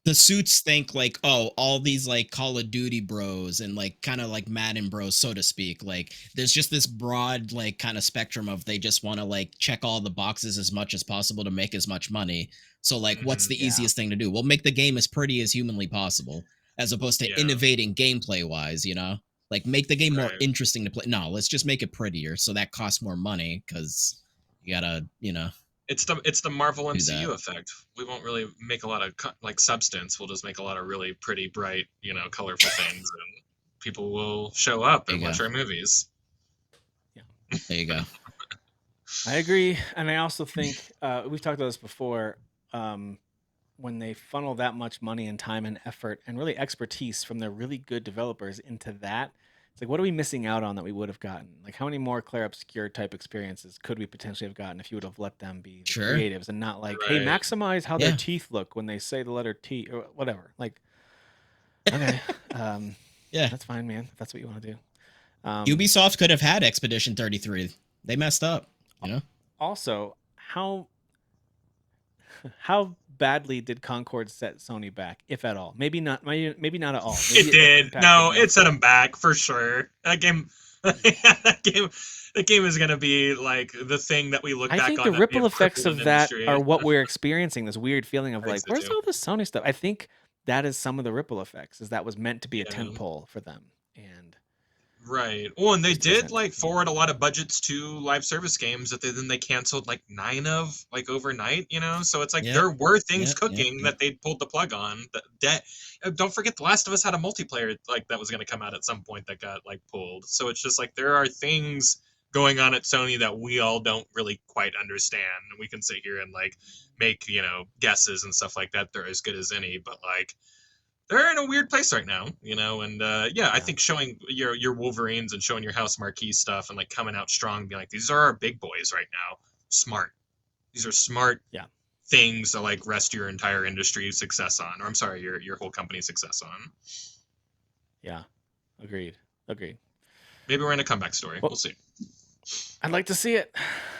the suits think like, oh, all these like Call of Duty bros and like kind of like Madden bros, so to speak. Like there's just this broad like kind of spectrum of they just want to like check all the boxes as much as possible to make as much money. So like, what's the easiest thing to do? We'll make the game as pretty as humanly possible, as opposed to innovating gameplay wise, like make the game more interesting to play. No, let's just make it prettier. So that costs more money because you gotta, It's the Marvel MCU effect. We won't really make a lot of like substance. We'll just make a lot of really pretty, bright, colorful things, and people will show up and watch our movies. Yeah, there you go. I agree, and I also think we've talked about this before. When they funnel that much money and time and effort and really expertise from their really good developers into that, it's like, what are we missing out on that we would have gotten? Like, how many more Claire Obscure type experiences could we potentially have gotten if you would have let them be the creatives and not like, hey, maximize how their teeth look when they say the letter T or whatever. Like, okay, that's fine, man. If that's what you want to do. Ubisoft could have had Expedition 33. They messed up. Also, how badly did Concord set Sony back, if at all? Maybe not at all. Maybe it did. No, it set them back for sure. That game is going to be like the thing that we look back on. I think the ripple effects of that are what we're experiencing, this weird feeling of like, where's all this Sony stuff? I think that is some of the ripple effects, is that was meant to be a tentpole for them. And right. Well, and they did like forward a lot of budgets to live service games that then they canceled like 9 of like overnight, So it's like there were things cooking that they pulled the plug on. Don't forget, The Last of Us had a multiplayer like that was going to come out at some point that got like pulled. So it's just like there are things going on at Sony that we all don't really quite understand. We can sit here and like make, guesses and stuff like that. They're as good as any, but like they're in a weird place right now, and I think showing your Wolverines and showing your House Marquee stuff and like coming out strong, being like, these are our big boys right now. Smart. These are smart things to like rest your entire industry success on, or I'm sorry, your whole company success on. Yeah, agreed. Maybe we're in a comeback story. We'll see. I'd like to see it.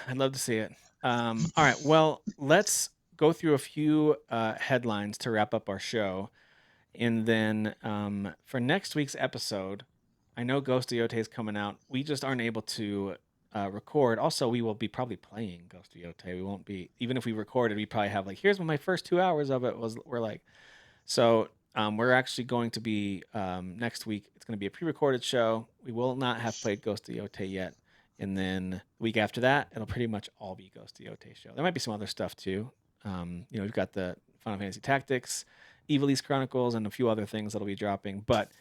I'd love to see it. All right, well, let's go through a few headlines to wrap up our show. And then for next week's episode, I know Ghost of Yotei is coming out. We just aren't able to record. Also, we will be probably playing Ghost of Yotei. We won't be, even if we recorded, we probably have like, here's what my first 2 hours of it were like. So we're actually going to be next week. It's going to be a pre-recorded show. We will not have played Ghost of Yotei yet. And then the week after that, it'll pretty much all be Ghost of Yotei show. There might be some other stuff too. We've got the Final Fantasy Tactics, Evil East Chronicles, and a few other things that'll be dropping. But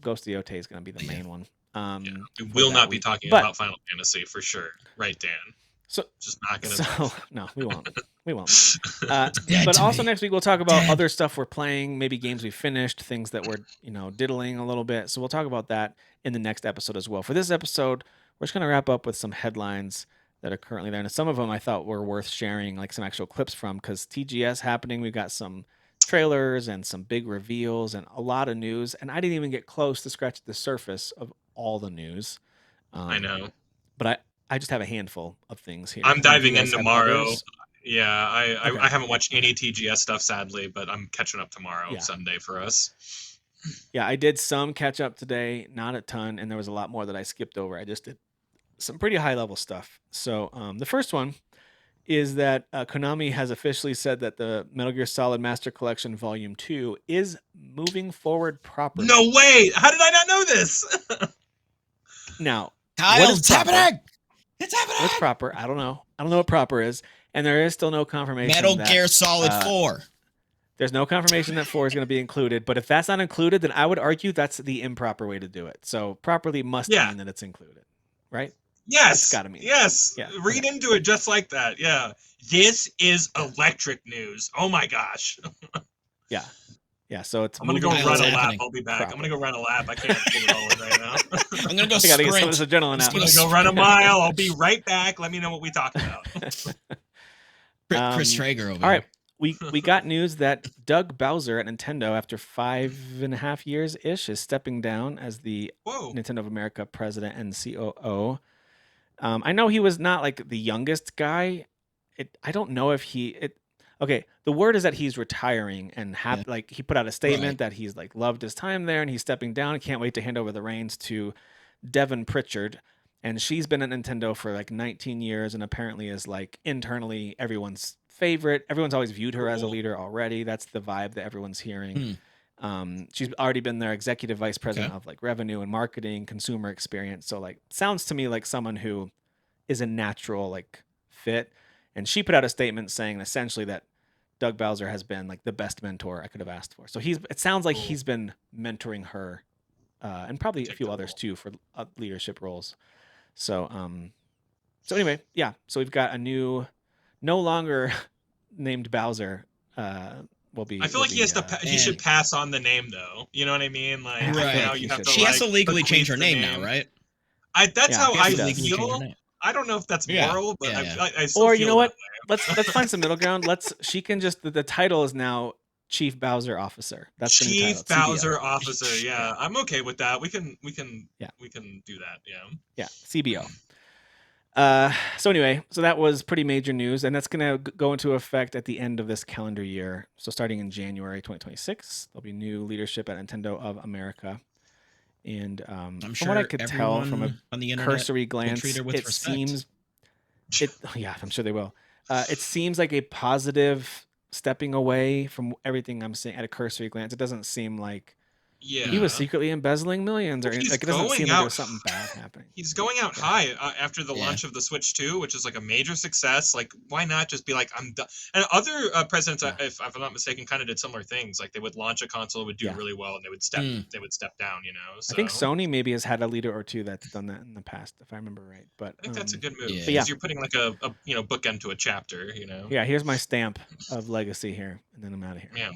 Ghost of Yotei is going to be the main one. We will not be talking about Final Fantasy for sure, right, Dan? So just not going to. No, we won't. We won't. But also next week we'll talk about other stuff we're playing, maybe games we finished, things that we're diddling a little bit. So we'll talk about that in the next episode as well. For this episode, we're just going to wrap up with some headlines that are currently there, and some of them I thought were worth sharing, like some actual clips from, because TGS happening. We've got some trailers and some big reveals and a lot of news, and I didn't even get close to scratch the surface of all the news. I know, but I just have a handful of things here. I'm diving in tomorrow. Yeah, I haven't watched any TGS stuff, sadly, but I'm catching up tomorrow, Sunday for us. Yeah, I did some catch up today, not a ton, and there was a lot more that I skipped over. I just did some pretty high-level stuff. So the first one is that Konami has officially said that the Metal Gear Solid Master Collection Volume 2 is moving forward properly. No way! How did I not know this? Now, Kyle, it's happening! It's happening! What's proper? I don't know. I don't know what proper is. And there is still no confirmation. Metal Gear Solid 4. There's no confirmation that 4 is going to be included. But if that's not included, then I would argue that's the improper way to do it. So properly must mean that it's included, right? Yes. It's gotta mean. Yes. Yeah. Read into it just like that. Yeah. This is electric news. Oh my gosh. Yeah. Yeah. So it's. I'm gonna go run a lap. I'll be back. I'm gonna go run a lap. I can't pull it all in right now. I'm gonna go I gotta get some of this adrenaline out. I'm gonna go run a mile. I'll be right back. Let me know what we talked about. Chris Traeger over all right. We got news that Doug Bowser at Nintendo, after 5.5 years ish, is stepping down as the Nintendo of America president and COO. I know he was not like the youngest guy. I don't know if okay, the word is that he's retiring and like he put out a statement that he's like loved his time there and he's stepping down. Can't wait to hand over the reins to Devin Pritchard. And she's been at Nintendo for like 19 years and apparently is like internally everyone's favorite. Everyone's always viewed her as a leader already. That's the vibe that everyone's hearing. She's already been their executive vice president of like revenue and marketing, consumer experience. So like sounds to me like someone who is a natural like fit. And she put out a statement saying essentially that Doug Bowser has been like the best mentor I could have asked for. So it sounds like he's been mentoring her and probably a few others too for leadership roles. So anyway, yeah. So we've got a new, no longer named Bowser. Will be. I feel like he has to. He should pass on the name though. You know what I mean? Like now you have to. She has to legally change her name now, right? That's how I feel. I don't know if that's moral, but I still or feel you know what? Let's find some middle ground. She can just the title is now Chief Bowser Officer. That's Chief Bowser Officer. Yeah, I'm okay with that. We can do that. Yeah. Yeah. CBO. So anyway, that was pretty major news, and that's going to go into effect at the end of this calendar year. So starting in January 2026, there'll be new leadership at Nintendo of America. And I'm from what I could tell from a on the cursory glance, it seems. I'm sure they will. It seems like a positive stepping away from everything I'm seeing at a cursory glance. It doesn't seem like he was secretly embezzling millions, or like it doesn't seem like there was something bad happening. He's going out high after the launch of the Switch 2, which is like a major success. Like, why not just be like, I'm done? And other presidents, if I'm not mistaken, kind of did similar things. Like they would launch a console, would do really well, and they would step down. You know, so. I think Sony maybe has had a leader or two that's done that in the past, if I remember right. But I think that's a good move because you're putting like a bookend to a chapter. You know. Yeah, here's my stamp of legacy here, and then I'm out of here. Yeah.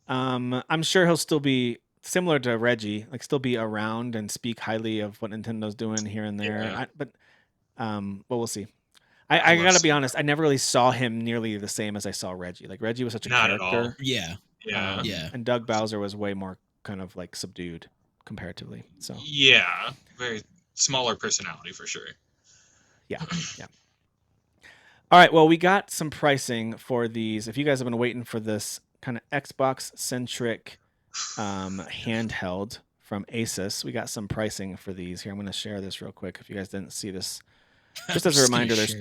I'm sure he'll still be similar to Reggie, like still be around and speak highly of what Nintendo's doing here and there. But we'll see. I gotta be honest, I never really saw him nearly the same as I saw Reggie. Like Reggie was such a character. At all. Yeah. And Doug Bowser was way more kind of like subdued comparatively. So very smaller personality for sure. Yeah. All right, well, we got some pricing for these. If you guys have been waiting for this kind of Xbox-centric handheld from Asus, we got some pricing for these here. I'm going to share this real quick if you guys didn't see this. Just as a reminder, there's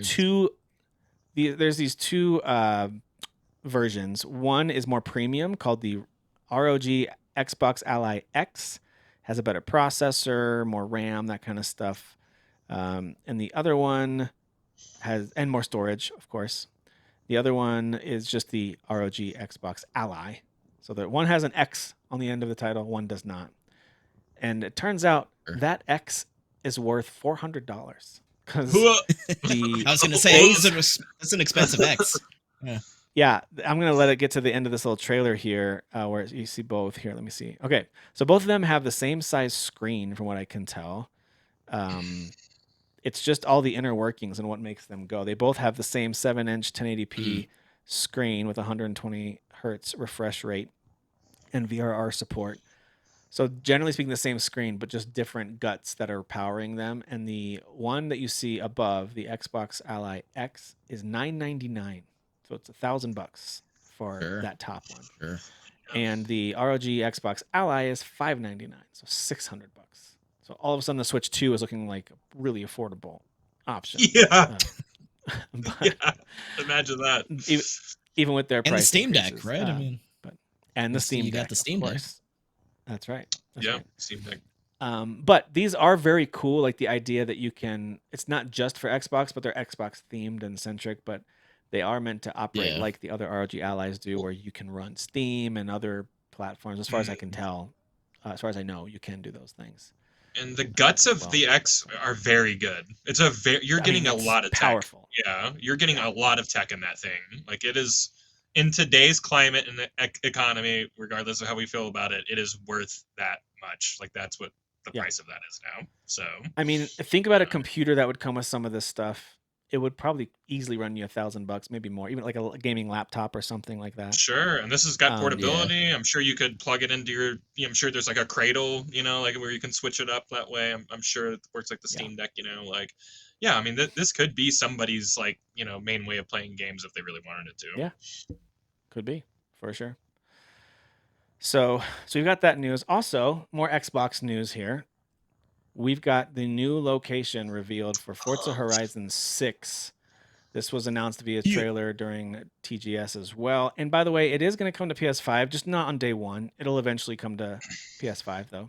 these two versions. One is more premium, called the ROG Xbox Ally X. Has a better processor, more RAM, that kind of stuff. And the other one and more storage, of course. The other one is just the ROG Xbox Ally. So that one has an X on the end of the title, one does not. And it turns out that X is worth $400 because I was going to say it's an expensive X. Yeah, I'm going to let it get to the end of this little trailer here where you see both. Here, let me see. Okay, so both of them have the same size screen from what I can tell. It's just all the inner workings and what makes them go. They both have the same 7-inch 1080p screen with 120 hertz refresh rate and VRR support. So generally speaking, the same screen, but just different guts that are powering them. And the one that you see above, the Xbox Ally X, is $999. So it's $1,000 for that top one. Sure. And the ROG Xbox Ally is $599, so $600. So all of a sudden, the Switch 2 is looking like a really affordable option. Yeah. Imagine that. Even with their price. And the Steam increases. Deck, right? I mean, and the Steam Deck. You got the Steam Deck. That's right. Steam Deck. But these are very cool. Like the idea that you can, it's not just for Xbox, but they're Xbox themed and centric, but they are meant to operate like the other ROG Allies do, where you can run Steam and other platforms. As far as I can tell, as far as I know, you can do those things. And the guts of the X are very good. It's you're getting a lot of tech. Powerful. Yeah, you're getting a lot of tech in that thing. Like it is, in today's climate and economy, regardless of how we feel about it, it is worth that much. Like that's what the price of that is now. So I mean, think about a computer that would come with some of this stuff. It would probably easily run you $1,000, maybe more, even like a gaming laptop or something like that. Sure, and this has got portability. I'm sure you could plug it into your. I'm sure there's like a cradle, like where you can switch it up that way. I'm sure it works like the Steam Deck, like. Yeah, I mean, this could be somebody's like main way of playing games if they really wanted it to. Yeah, could be for sure. So we've got that news. Also, more Xbox news here. We've got the new location revealed for Forza Horizon 6. This was announced via trailer during TGS as well. And by the way, it is going to come to PS5, just not on day one. It'll eventually come to PS5 though,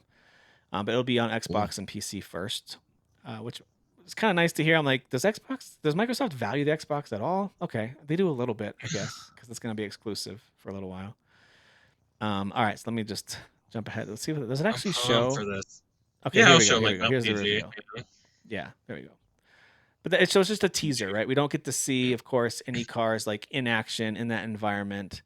but it'll be on Xbox and PC first, which is kind of nice to hear. I'm like, does Microsoft value the Xbox at all? Okay, they do a little bit, I guess, because it's going to be exclusive for a little while. All right, so let me just jump ahead. Let's see. Does it actually show? For this. Okay, yeah, here I'll we show go. like Here's the reveal. Yeah, there we go. But it shows just a teaser, right? We don't get to see, of course, any cars like in action in that environment.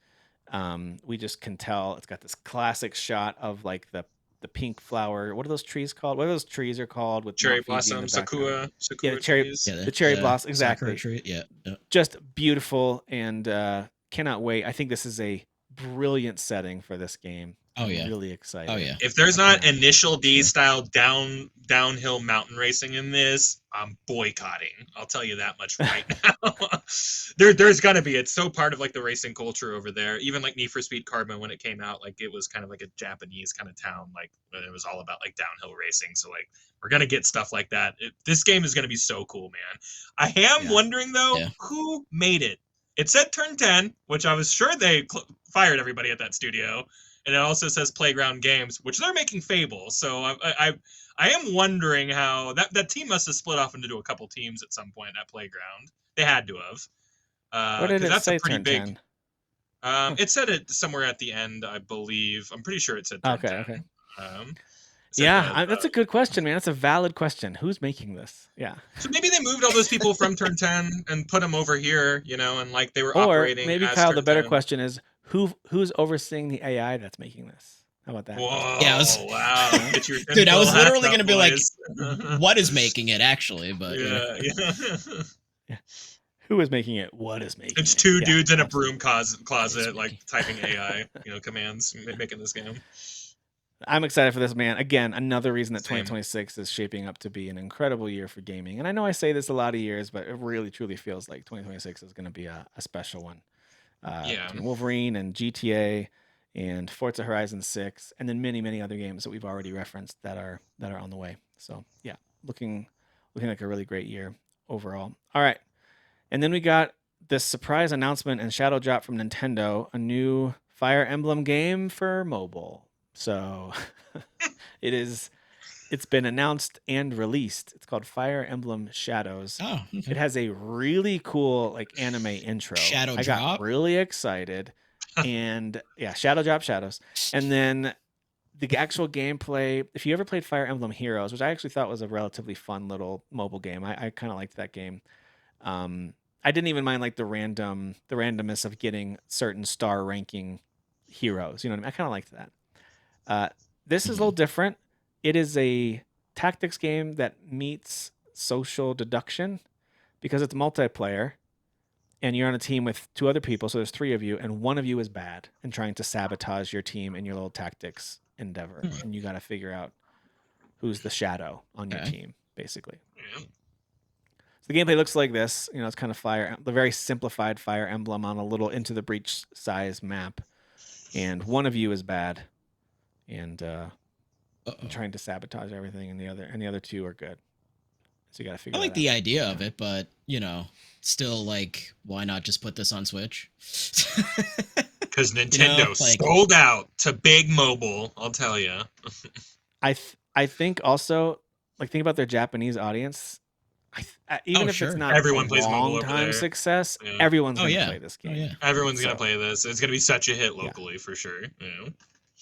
We just can tell it's got this classic shot of like the pink flower. What are those trees called? What are those trees are called with cherry blossom, sakura the cherry blossom, exactly. Tree. Yeah. Just beautiful and cannot wait. I think this is a brilliant setting for this game. Oh yeah, I'm really excited. Oh yeah. If there's not initial D style downhill mountain racing in this, I'm boycotting. I'll tell you that much right now. There's gonna be. It's so part of like the racing culture over there. Even like Need for Speed Carbon when it came out, like it was kind of like a Japanese kind of town. Like it was all about like downhill racing. So like we're gonna get stuff like that. This game is gonna be so cool, man. I am wondering though, who made it? It said Turn 10, which I was sure they fired everybody at that studio. And it also says Playground Games, which they're making Fable. So I am wondering how that team must have split off into a couple teams at some point at Playground. They had to have. What did it that's say? A pretty Turn big. 10? It said it somewhere at the end, I believe. I'm pretty sure it said Turn 10. Okay. Yeah, that's a good question, man. That's a valid question. Who's making this? Yeah. So maybe they moved all those people from Turn 10 and put them over here, and like they were operating. Or maybe as Kyle, Turn the better 10. question is who's overseeing the AI that's making this? How about that? Whoa! Yeah, wow, dude, I was literally going to be like, what is making it actually? But yeah. Who is making it? What is making it? It's two dudes in a broom closet, like typing AI, commands, making this game. I'm excited for this, man. Again, another reason that 2026 is shaping up to be an incredible year for gaming. And I know I say this a lot of years, but it really, truly feels like 2026 is going to be a special one. Between Wolverine and GTA and Forza Horizon 6, and then many, many other games that we've already referenced that are on the way. So yeah, looking like a really great year overall. All right. And then we got this surprise announcement and shadow drop from Nintendo, a new Fire Emblem game for mobile. So it's been announced and released. It's called Fire Emblem Shadows. Oh, okay. It has a really cool like anime intro. Shadow I got drop? really excited. And yeah, Shadow Drop Shadows. And then the actual gameplay, if you ever played Fire Emblem Heroes, which I actually thought was a relatively fun little mobile game, I kind of liked that game. I didn't even mind like the randomness of getting certain star ranking heroes. You know what I mean? I kind of liked that. This is a little different. It is a tactics game that meets social deduction because it's multiplayer and you're on a team with 2 other people. So there's 3 of you and one of you is bad and trying to sabotage your team in your little tactics endeavor. And you got to figure out who's the shadow on your team, basically. Yeah. So the gameplay looks like this. You know, it's kind of the very simplified Fire Emblem on a little Into the Breach size map. And one of you is bad and trying to sabotage everything, and the other 2 are good. So you got to figure. I like the idea of it, but still, like, why not just put this on Switch? Because Nintendo sold out to big mobile. I'll tell you. I think also, like, think about their Japanese audience. Even if it's not everyone plays mobile over long-time there. success, everyone's going to play this game. Everyone's going to play this. It's going to be such a hit locally for sure.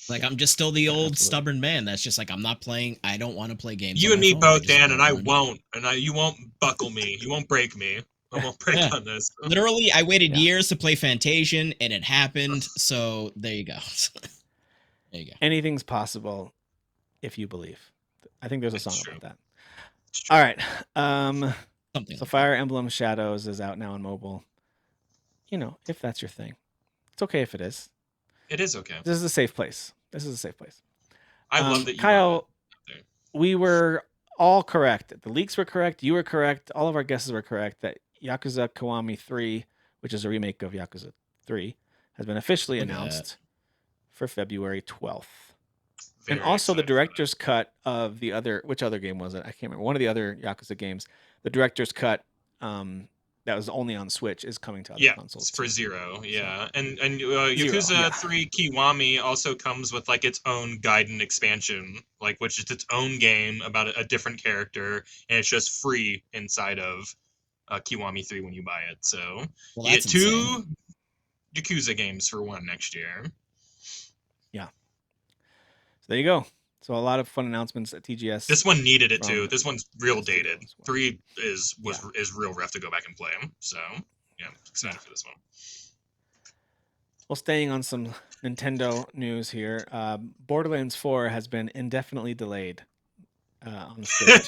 Like, I'm just still the old stubborn man that's just like, I'm not playing. I don't want to play games. You and me both, Dan, and I won't. And you won't buckle me. You won't break me. I won't break on this. Literally, I waited years to play Fantasian, and it happened. So there you go. There you go. Anything's possible if you believe. I think there's a song about that. All right. So Fire Emblem Shadows is out now on mobile. You know, if that's your thing. It's okay if it is. It is okay. This is a safe place. I love that you Kyle, we were all correct. The leaks were correct. You were correct. All of our guesses were correct that Yakuza Kiwami 3, which is a remake of Yakuza 3, has been officially announced for February 12th. And also the director's cut of the other, which other game was it? I can't remember. One of the other Yakuza games. The director's cut that was only on Switch is coming to other consoles. For Zero, yeah. And Yakuza 3 Kiwami also comes with like its own Gaiden expansion, like which is its own game about a different character, and it's just free inside of Kiwami 3 when you buy it. So you get 2 Yakuza games for 1 next year. Yeah. So there you go. So a lot of fun announcements at TGS. This one needed it too. This one's real dated. 3 is real rough to go back and play them. So yeah, I'm excited for this one. Well, staying on some Nintendo news here, Borderlands 4 has been indefinitely delayed on the Switch.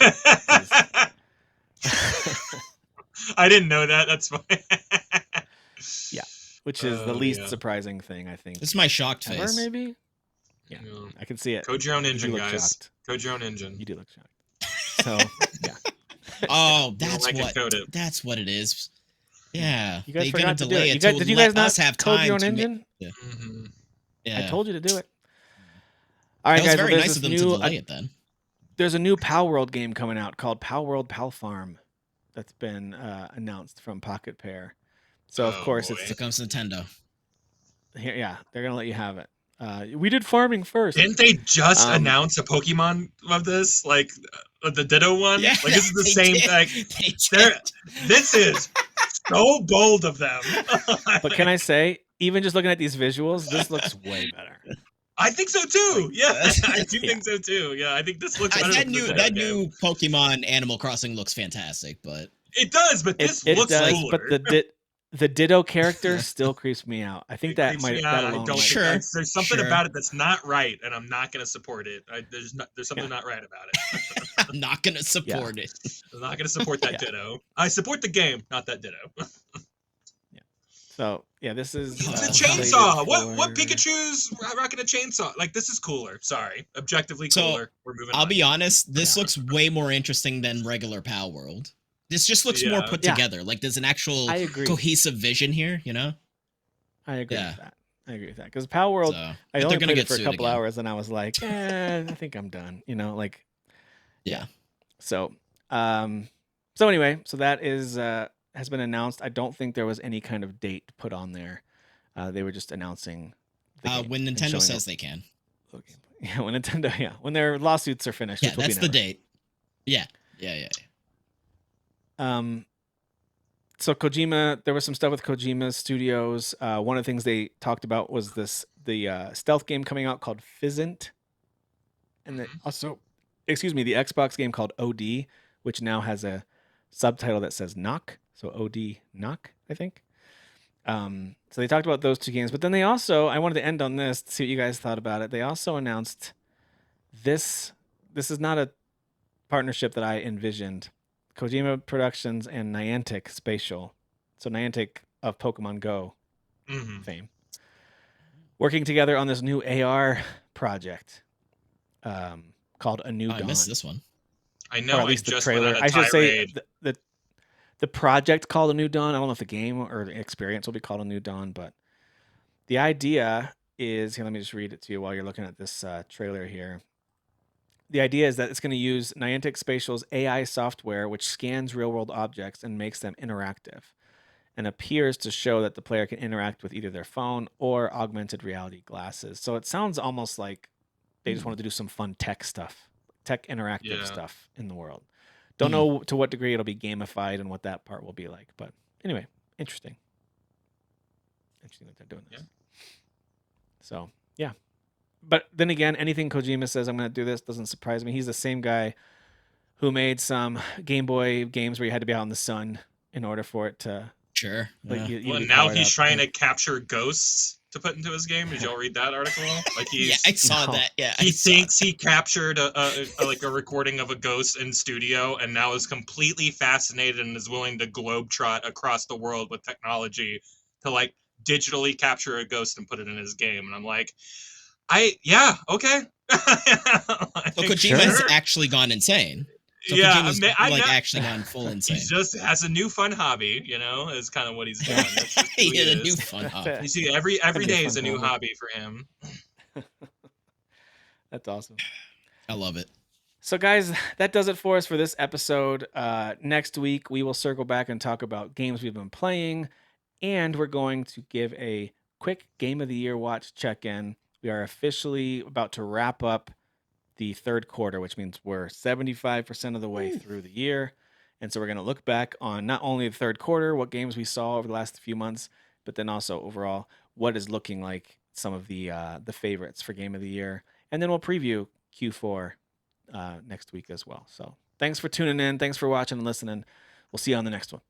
I didn't know that. That's fine. Yeah, which is the least surprising thing, I think. This is my shocked face. Maybe. Yeah, I can see it. Code your own engine, guys. Shocked. Code your own engine. You do look shocked. So, yeah. Oh, that's what it is. Yeah. You guys forgot to delay it. Did you guys not have code your own to engine? Yeah. I told you to do it. All right, guys. Very nice of them to delay it then. There's a new Pal World game coming out called Pal World Pal Farm that's been announced from Pocket Pair. So, of course, here comes Nintendo. Yeah, they're going to let you have it. We did farming first. Didn't they just announce a Pokemon of this, like the Ditto one? Yeah, like this is the same thing. This is so bold of them. But can I say, even just looking at these visuals, this looks way better. I think so too. Yeah, I do think so too. Yeah, I think this looks better. That new Pokemon Animal Crossing looks fantastic, but it does. But this looks cooler. But the Ditto character still creeps me out. I think that might. There's something about it that's not right, and I'm not going to support it. There's something not right about it. I'm not going to support it. I'm not going to support that Ditto. I support the game, not that Ditto. So this is it's a chainsaw. What Pikachu's rocking a chainsaw? Like this is cooler. Sorry, objectively cooler. We're moving. I'll be honest. This looks way more interesting than regular Pal World. This just looks more put together. Like there's an actual cohesive vision here, you know? I agree with that. Because Pal World, I only played it for a couple hours and I was like, I think I'm done. You know, like, yeah. So anyway, so that is has been announced. I don't think there was any kind of date put on there. They were just announcing the game When and Nintendo showing says they can. Okay. Yeah, when Nintendo, when their lawsuits are finished, Yeah, which will that's be the never. date. Yeah. So Kojima, there was some stuff with Kojima Studios. One of the things they talked about was the stealth game coming out called Fizzant, and then also, excuse me, the Xbox game called OD, which now has a subtitle that says Knock. So OD Knock, I think. So they talked about those two games, but then they also, I wanted to end on this to see what you guys thought about it. They also announced this. This is not a partnership that I envisioned. Kojima Productions and Niantic Spatial. So Niantic of Pokemon Go fame. Working together on this new AR project called A New Dawn. I missed this one. I know. Or at least the just trailer. Went on a I should say tirade. the project called A New Dawn. I don't know if the game or the experience will be called A New Dawn, but the idea is here. Let me just read it to you while you're looking at this trailer here. The idea is that it's going to use Niantic Spatial's AI software, which scans real-world objects and makes them interactive, and appears to show that the player can interact with either their phone or augmented reality glasses. So it sounds almost like they just wanted to do some fun tech stuff, tech interactive stuff in the world. Don't know to what degree it'll be gamified and what that part will be like, but anyway, interesting. Interesting that they're doing this. Yeah. So, yeah. But then again, anything Kojima says, I'm going to do this, doesn't surprise me. He's the same guy who made some Game Boy games where you had to be out in the sun in order for it to... Sure. Yeah. Well, now he's trying to capture ghosts to put into his game. Did y'all read that article? Like I saw that. Yeah, he thinks he captured a recording of a ghost in studio, and now is completely fascinated and is willing to globetrot across the world with technology to like digitally capture a ghost and put it in his game. And I'm like, okay. So Kojima's actually gone insane. So Kojima's actually gone full insane. He just has a new fun hobby, is kind of what he's doing. He had a new fun hobby. You see, every day is a new hobby for him. That's awesome. I love it. So, guys, that does it for us for this episode. Next week, we will circle back and talk about games we've been playing, and we're going to give a quick Game of the Year watch check-in. We are officially about to wrap up the third quarter, which means we're 75% of the way through the year. And so we're going to look back on not only the third quarter, what games we saw over the last few months, but then also overall what is looking like some of the favorites for Game of the Year. And then we'll preview Q4 next week as well. So thanks for tuning in. Thanks for watching and listening. We'll see you on the next one.